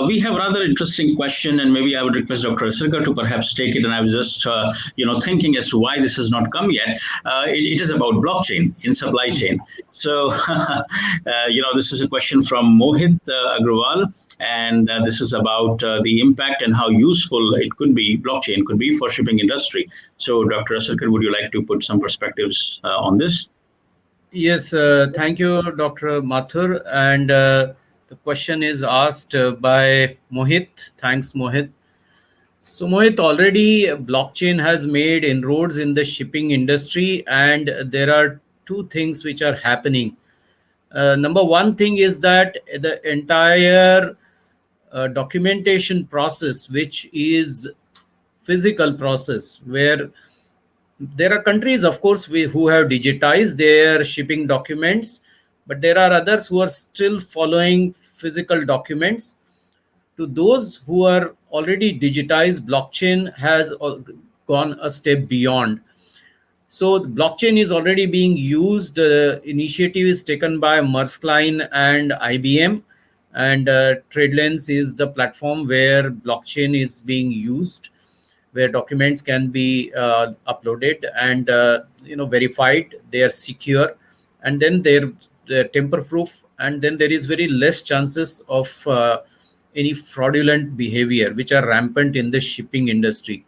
We have a rather interesting question, and maybe I would request Dr. Asirka to perhaps take it. And I was just, thinking as to why this has not come yet. It is about blockchain in supply chain. So, this is a question from Mohit Agrawal, and this is about the impact and how useful blockchain could be for shipping industry. So, Dr. Asirka, would you like to put some perspectives on this? Yes, thank you, Dr. Mathur. And the question is asked by Mohit. Thanks, Mohit. So, Mohit, already blockchain has made inroads in the shipping industry, and there are two things which are happening. Number one thing is that the entire documentation process, which is physical process, where there are countries, of course, who have digitized their shipping documents, but there are others who are still following physical documents. To those who are already digitized, blockchain has gone a step beyond. So blockchain is already being used. Initiative is taken by Maersk Line and IBM, and TradeLens is the platform where blockchain is being used, where documents can be uploaded and verified. They are secure, and then they're tamper proof, and then there is very less chances of any fraudulent behavior which are rampant in the shipping industry.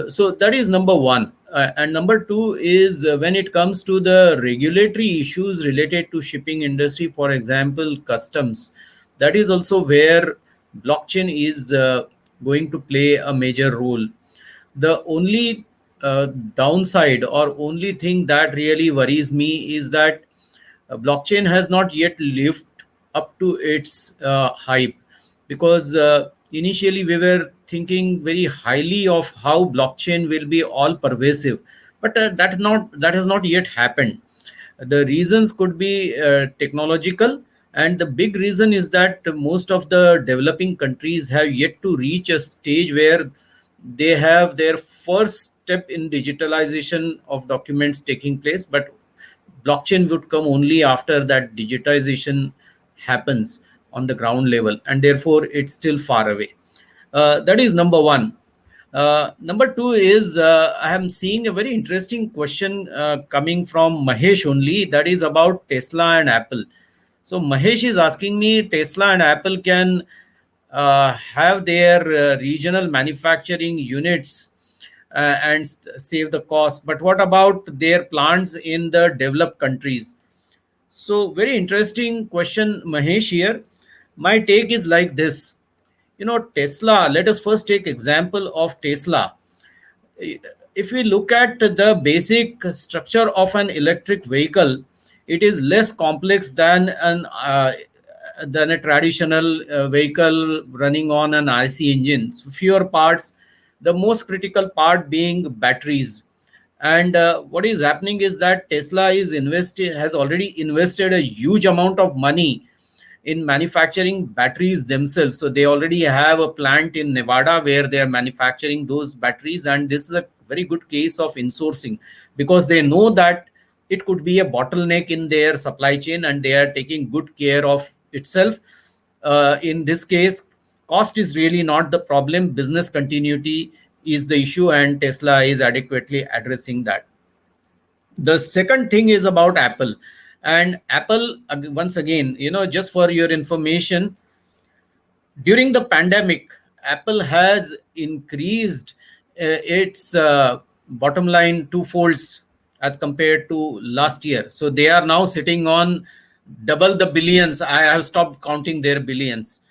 So that is number one. And number two is when it comes to the regulatory issues related to shipping industry, for example, customs, that is also where blockchain is going to play a major role. The only downside or only thing that really worries me is that blockchain has not yet lived up to its hype, because initially we were thinking very highly of how blockchain will be all pervasive, but that has not yet happened. The reasons could be technological, and the big reason is that most of the developing countries have yet to reach a stage where they have their first step in digitalization of documents taking place. But blockchain would come only after that digitization happens on the ground level, and therefore it's still far away. That is number one. Number two is I am seeing a very interesting question coming from Mahesh only, that is about Tesla and Apple. So Mahesh is asking me, Tesla and Apple can have their regional manufacturing units and save the cost, but what about their plants in the developed countries? So very interesting question, Mahesh. Here my take is like this: Tesla, let us first take example of Tesla. If we look at the basic structure of an electric vehicle, it is less complex than a traditional vehicle running on an IC engine. So fewer parts, the most critical part being batteries. And what is happening is that Tesla has already invested a huge amount of money in manufacturing batteries themselves. So they already have a plant in Nevada where they are manufacturing those batteries, and this is a very good case of insourcing, because they know that it could be a bottleneck in their supply chain, and they are taking good care of itself. In this case, cost is really not the problem. Business continuity is the issue, and Tesla is adequately addressing that. The second thing is about Apple. And Apple, once again, just for your information, during the pandemic, Apple has increased its bottom line twofolds as compared to last year. So they are now sitting on double the billions. I have stopped counting their billions.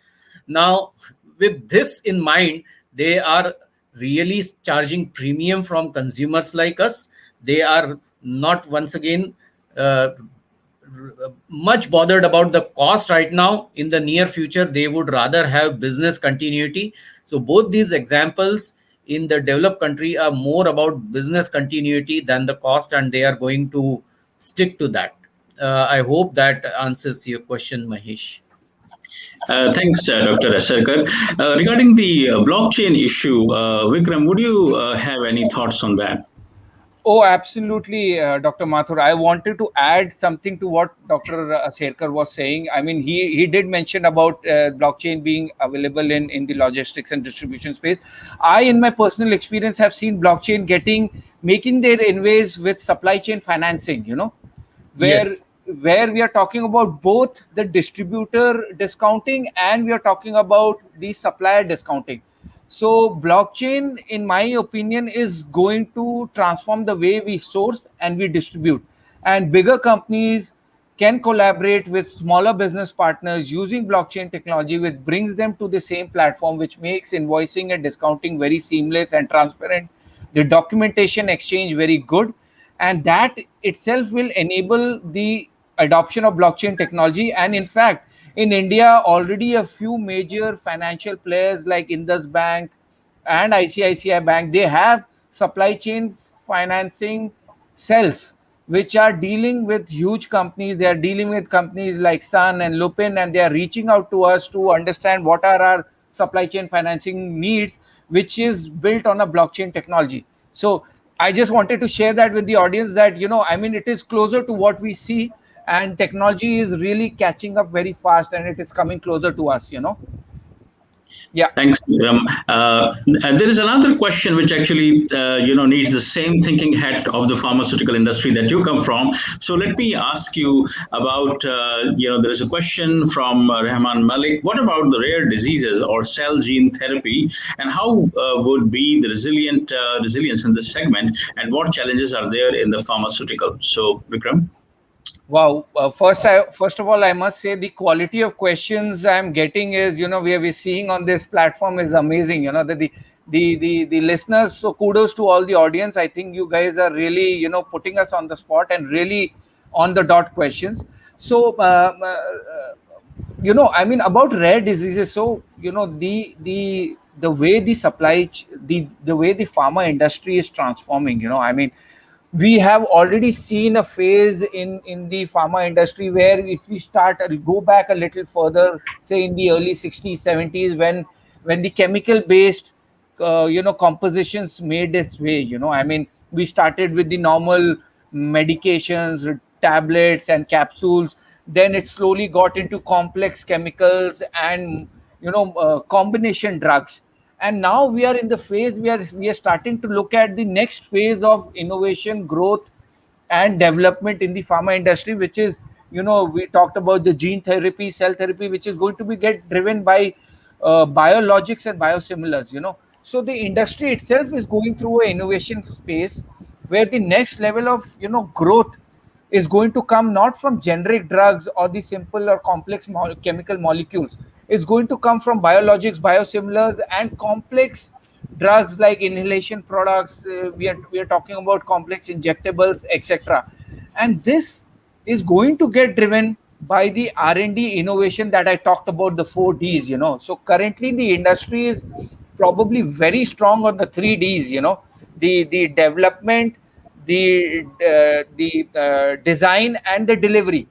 Now, with this in mind, they are really charging premium from consumers like us. They are not, once again, uh, much bothered about the cost right now. In the near future, they would rather have business continuity. So both these examples in the developed country are more about business continuity than the cost, and they are going to stick to that. I hope that answers your question, Mahesh. Thanks, Dr. Asarkar. Regarding the blockchain issue, Vikram, would you have any thoughts on that? Oh, absolutely, Dr. Mathur. I wanted to add something to what Dr. Serkar was saying. I mean, he did mention about blockchain being available in the logistics and distribution space. I, in my personal experience, have seen blockchain making their inroads with supply chain financing. Where Yes. where we are talking about both the distributor discounting and we are talking about the supplier discounting. So blockchain, in my opinion, is going to transform the way we source and we distribute, and bigger companies can collaborate with smaller business partners using blockchain technology, which brings them to the same platform, which makes invoicing and discounting very seamless and transparent, the documentation exchange very good, and that itself will enable the adoption of blockchain technology. And in fact, in India, already a few major financial players like Indus Bank and ICICI Bank, they have supply chain financing cells which are dealing with huge companies. They are dealing with companies like Sun and Lupin, and they are reaching out to us to understand what are our supply chain financing needs, which is built on a blockchain technology. So I just wanted to share that with the audience that, I mean, it is closer to what we see, and technology is really catching up very fast and it is coming closer to us. Yeah. Thanks, Vikram. And there is another question which actually, needs the same thinking hat of the pharmaceutical industry that you come from. So let me ask you about, there is a question from Rahman Malik. What about the rare diseases or cell gene therapy, and how would be the resilience in this segment, and what challenges are there in the pharmaceutical? So, Vikram. Wow. First of all, I must say the quality of questions I'm getting is, we're seeing on this platform is amazing. The listeners. So kudos to all the audience. I think you guys are really, putting us on the spot and really on the dot questions. So, I mean, about rare diseases. So, the way the way the pharma industry is transforming. I mean, we have already seen a phase in the pharma industry where, if we start go back a little further, say in the early 60s 70s, when the chemical based compositions made its way. I mean, we started with the normal medications, tablets and capsules, then it slowly got into complex chemicals and combination drugs, and now we are in the phase we are starting to look at the next phase of innovation, growth and development in the pharma industry, which is, we talked about the gene therapy, cell therapy, which is going to be get driven by biologics and biosimilars. So the industry itself is going through an innovation space where the next level of growth is going to come not from generic drugs or the simple or complex chemical molecules. It's going to come from biologics, biosimilars, and complex drugs like inhalation products. We are talking about complex injectables, etc. And this is going to get driven by the R&D innovation that I talked about, the 4 Ds. So currently the industry is probably very strong on the 3 Ds. The development, the design, and the delivery.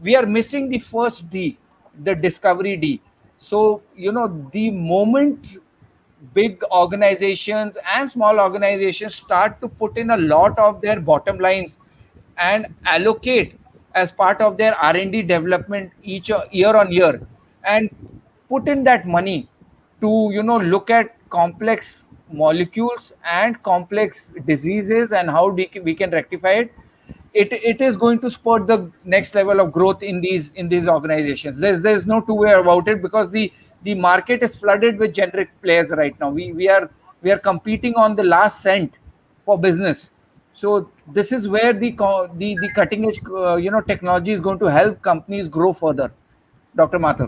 We are missing the first D, the discovery D. So the moment big organizations and small organizations start to put in a lot of their bottom lines and allocate as part of their R&D development each year on year, and put in that money to look at complex molecules and complex diseases and how we can rectify it. It is going to spur the next level of growth in these organizations. There's no two way about it, because the market is flooded with generic players right now. We are competing on the last cent for business. So this is where the cutting edge technology is going to help companies grow further. Dr. Mathur.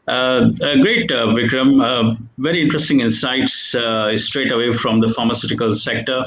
Great, Vikram. Very interesting insights straight away from the pharmaceutical sector.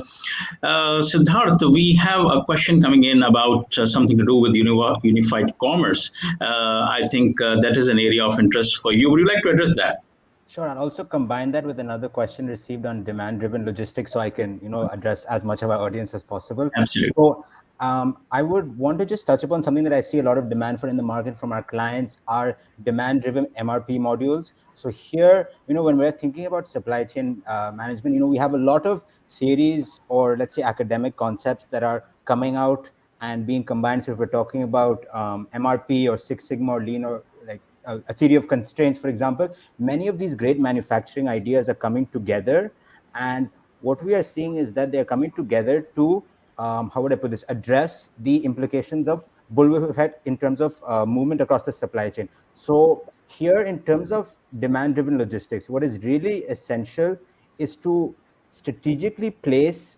Siddharth, we have a question coming in about something to do with unified commerce. I think that is an area of interest for you. Would you like to address that? Sure, I'll also combine that with another question received on demand-driven logistics, so I can, address as much of our audience as possible. Absolutely. So, I would want to just touch upon something that I see a lot of demand for in the market from our clients are demand-driven MRP modules. So here, when we're thinking about supply chain management, we have a lot of theories or let's say academic concepts that are coming out and being combined. So if we're talking about MRP or Six Sigma or Lean or like a theory of constraints, for example, many of these great manufacturing ideas are coming together. And what we are seeing is that they're coming together to, how would I put this, address the implications of bullwhip effect in terms of movement across the supply chain. So here, in terms of demand-driven logistics, what is really essential is to strategically place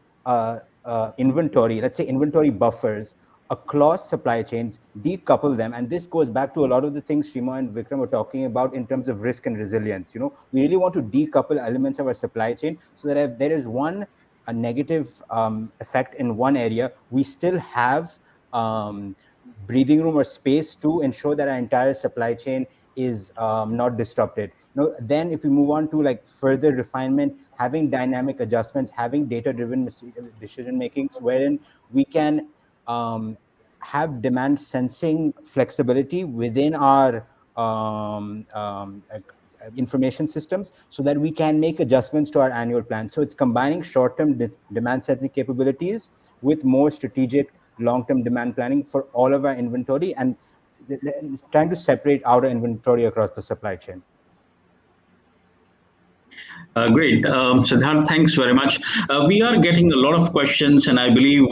inventory, let's say inventory buffers across supply chains, decouple them. And this goes back to a lot of the things Shima and Vikram were talking about in terms of risk and resilience. We really want to decouple elements of our supply chain so that if there is a negative effect in one area, we still have breathing room or space to ensure that our entire supply chain is not disrupted. Then if we move on to like further refinement, having dynamic adjustments, having data-driven decision makings, wherein we can have demand sensing flexibility within our information systems so that we can make adjustments to our annual plan. So it's combining short-term demand sensing capabilities with more strategic long-term demand planning for all of our inventory and trying to separate our inventory across the supply chain. Great. Siddharth, thanks very much. We are getting a lot of questions, and I believe,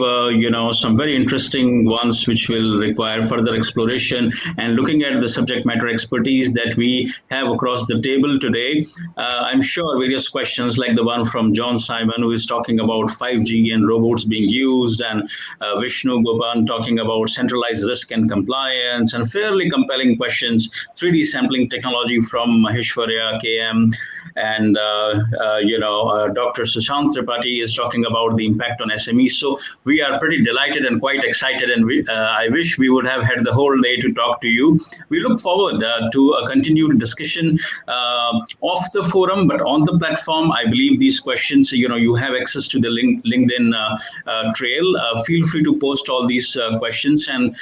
some very interesting ones which will require further exploration. And looking at the subject matter expertise that we have across the table today, I'm sure various questions like the one from John Simon, who is talking about 5G and robots being used, and Vishnu Gopan talking about centralized risk and compliance, and fairly compelling questions, 3D sampling technology from Maheshwarya KM, and Dr. Sushant Tripathi is talking about the impact on SMEs. So we are pretty delighted and quite excited, and I wish we would have had the whole day to talk to you. We look forward to a continued discussion off the forum, but on the platform. I believe these questions, you have access to the LinkedIn trail. Feel free to post all these questions, and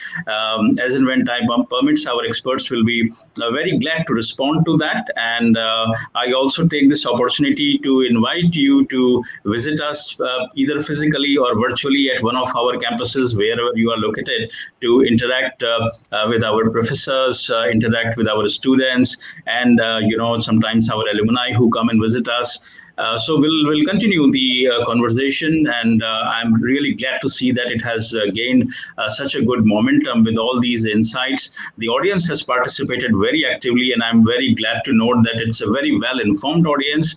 as and when time permits, our experts will be very glad to respond to that. And I also take this opportunity to invite you to visit us either physically or virtually at one of our campuses, wherever you are located, to interact with our professors, interact with our students, and sometimes our alumni who come and visit us. So we'll continue the conversation, and I'm really glad to see that it has gained such a good momentum with all these insights. The audience has participated very actively, and I'm very glad to note that it's a very well-informed audience.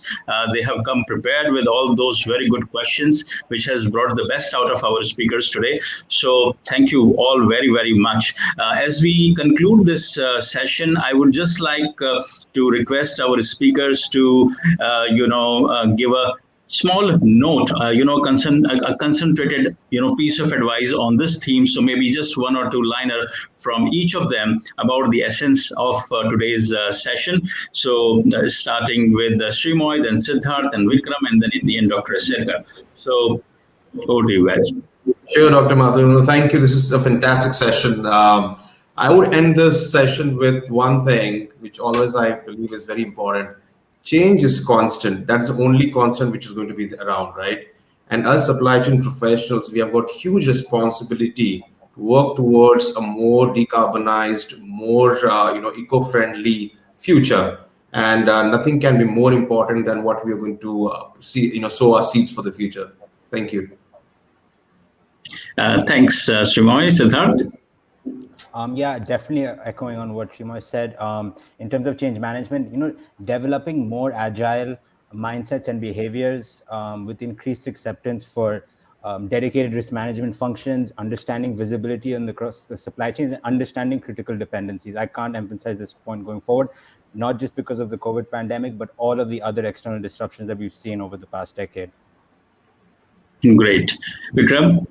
They have come prepared with all those very good questions, which has brought the best out of our speakers today. So thank you all very, very much. As we conclude this session, I would just like to request our speakers to, give a small note, a concentrated, piece of advice on this theme. So maybe just one or two liner from each of them about the essence of today's session. So starting with Srimoy, then Siddharth, and Vikram, and then in the end, Dr. Aserkar. So over to you guys. Sure, Dr. Mathur. Thank you. This is a fantastic session. I would end this session with one thing, which always I believe is very important. Change is constant. That's the only constant which is going to be around, right? And as supply chain professionals, we have got huge responsibility to work towards a more decarbonized, more eco-friendly future. And nothing can be more important than what we are going to sow our seeds for the future. Thank you. Thanks, Srimoy. Siddharth? Yeah, definitely echoing on what Srimoy said. In terms of change management, developing more agile mindsets and behaviors with increased acceptance for dedicated risk management functions, understanding visibility across the supply chains, and understanding critical dependencies. I can't emphasize this point going forward, not just because of the COVID pandemic, but all of the other external disruptions that we've seen over the past decade. Great. Vikram?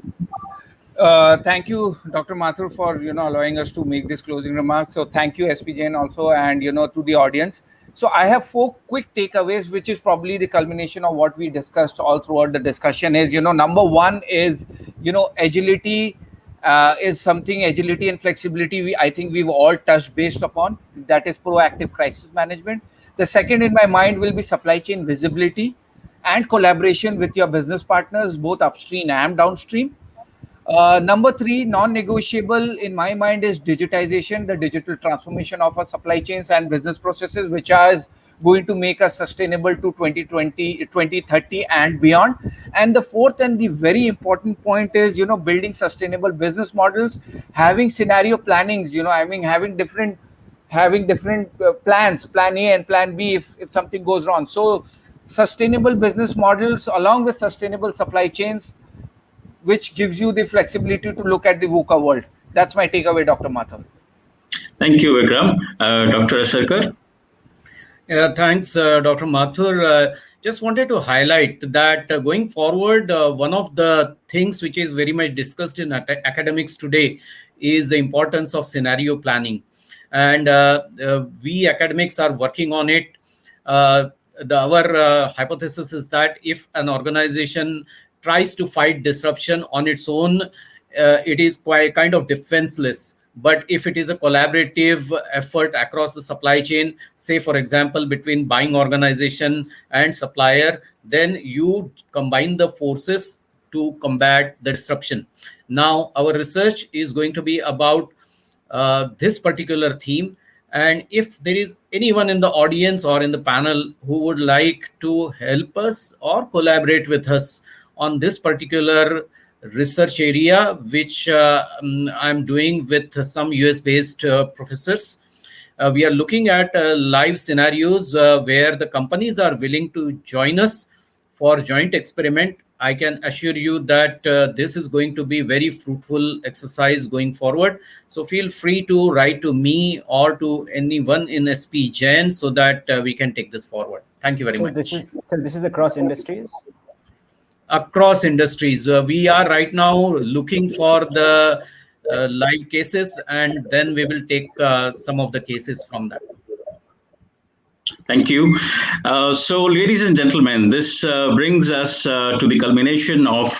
Thank you, Dr. Mathur, for allowing us to make this closing remarks. So thank you, SP Jain, also, and to the audience. So I have 4 quick takeaways, which is probably the culmination of what we discussed all throughout the discussion. Is number one is agility is something. Agility and flexibility, I think we've all touched based upon. That is proactive crisis management. The second in my mind will be supply chain visibility and collaboration with your business partners, both upstream and downstream. Number 3, non-negotiable in my mind is digitization, the digital transformation of our supply chains and business processes, which is going to make us sustainable to 2020, 2030 and beyond. And the fourth and the very important point is, building sustainable business models, having scenario plannings, having different plans, plan A and plan B if something goes wrong. So sustainable business models along with sustainable supply chains, which gives you the flexibility to look at the VUCA world. That's my takeaway, Dr. Mathur. Thank you, Vikram. Dr. Aserkar? Yeah, thanks, Dr. Mathur. Just wanted to highlight that going forward, one of the things which is very much discussed in academics today is the importance of scenario planning. And we academics are working on it. Our hypothesis is that if an organization tries to fight disruption on its own, it is quite kind of defenseless. But if it is a collaborative effort across the supply chain, say, for example, between buying organization and supplier, then you combine the forces to combat the disruption. Now, our research is going to be about this particular theme. And if there is anyone in the audience or in the panel who would like to help us or collaborate with us on this particular research area, which I'm doing with some US-based professors. We are looking at live scenarios where the companies are willing to join us for joint experiment. I can assure you that this is going to be very fruitful exercise going forward. So feel free to write to me or to anyone in SP Jain so that we can take this forward. Thank you very much. This is across industries? Across industries. We are right now looking for the live cases, and then we will take some of the cases from that. Thank you. So, ladies and gentlemen, this brings us to the culmination of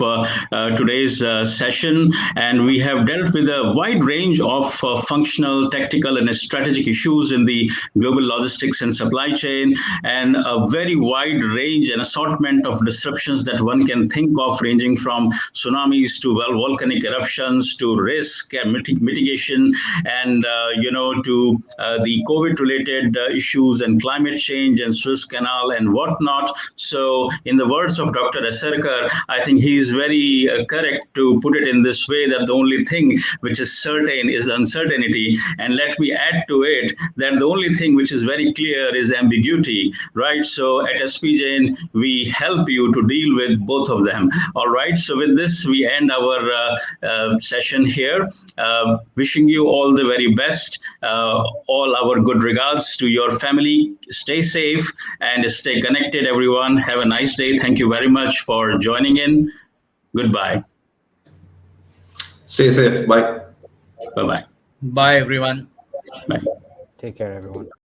today's session, and we have dealt with a wide range of functional, tactical, and strategic issues in the global logistics and supply chain, and a very wide range and assortment of disruptions that one can think of, ranging from tsunamis to volcanic eruptions to risk and mitigation, and to the COVID-related issues and climate climate change and Suez Canal and whatnot. So, in the words of Dr. Aserkar, I think he is very correct to put it in this way that the only thing which is certain is uncertainty. And let me add to it that the only thing which is very clear is ambiguity, right? So, at SP Jain, we help you to deal with both of them. All right. So, with this, we end our session here. Wishing you all the very best. All our good regards to your family. Stay safe and stay connected, everyone. Have a nice day. Thank you very much for joining in. Goodbye. Stay safe. Bye. Bye-bye. Bye, everyone. Bye. Take care, everyone.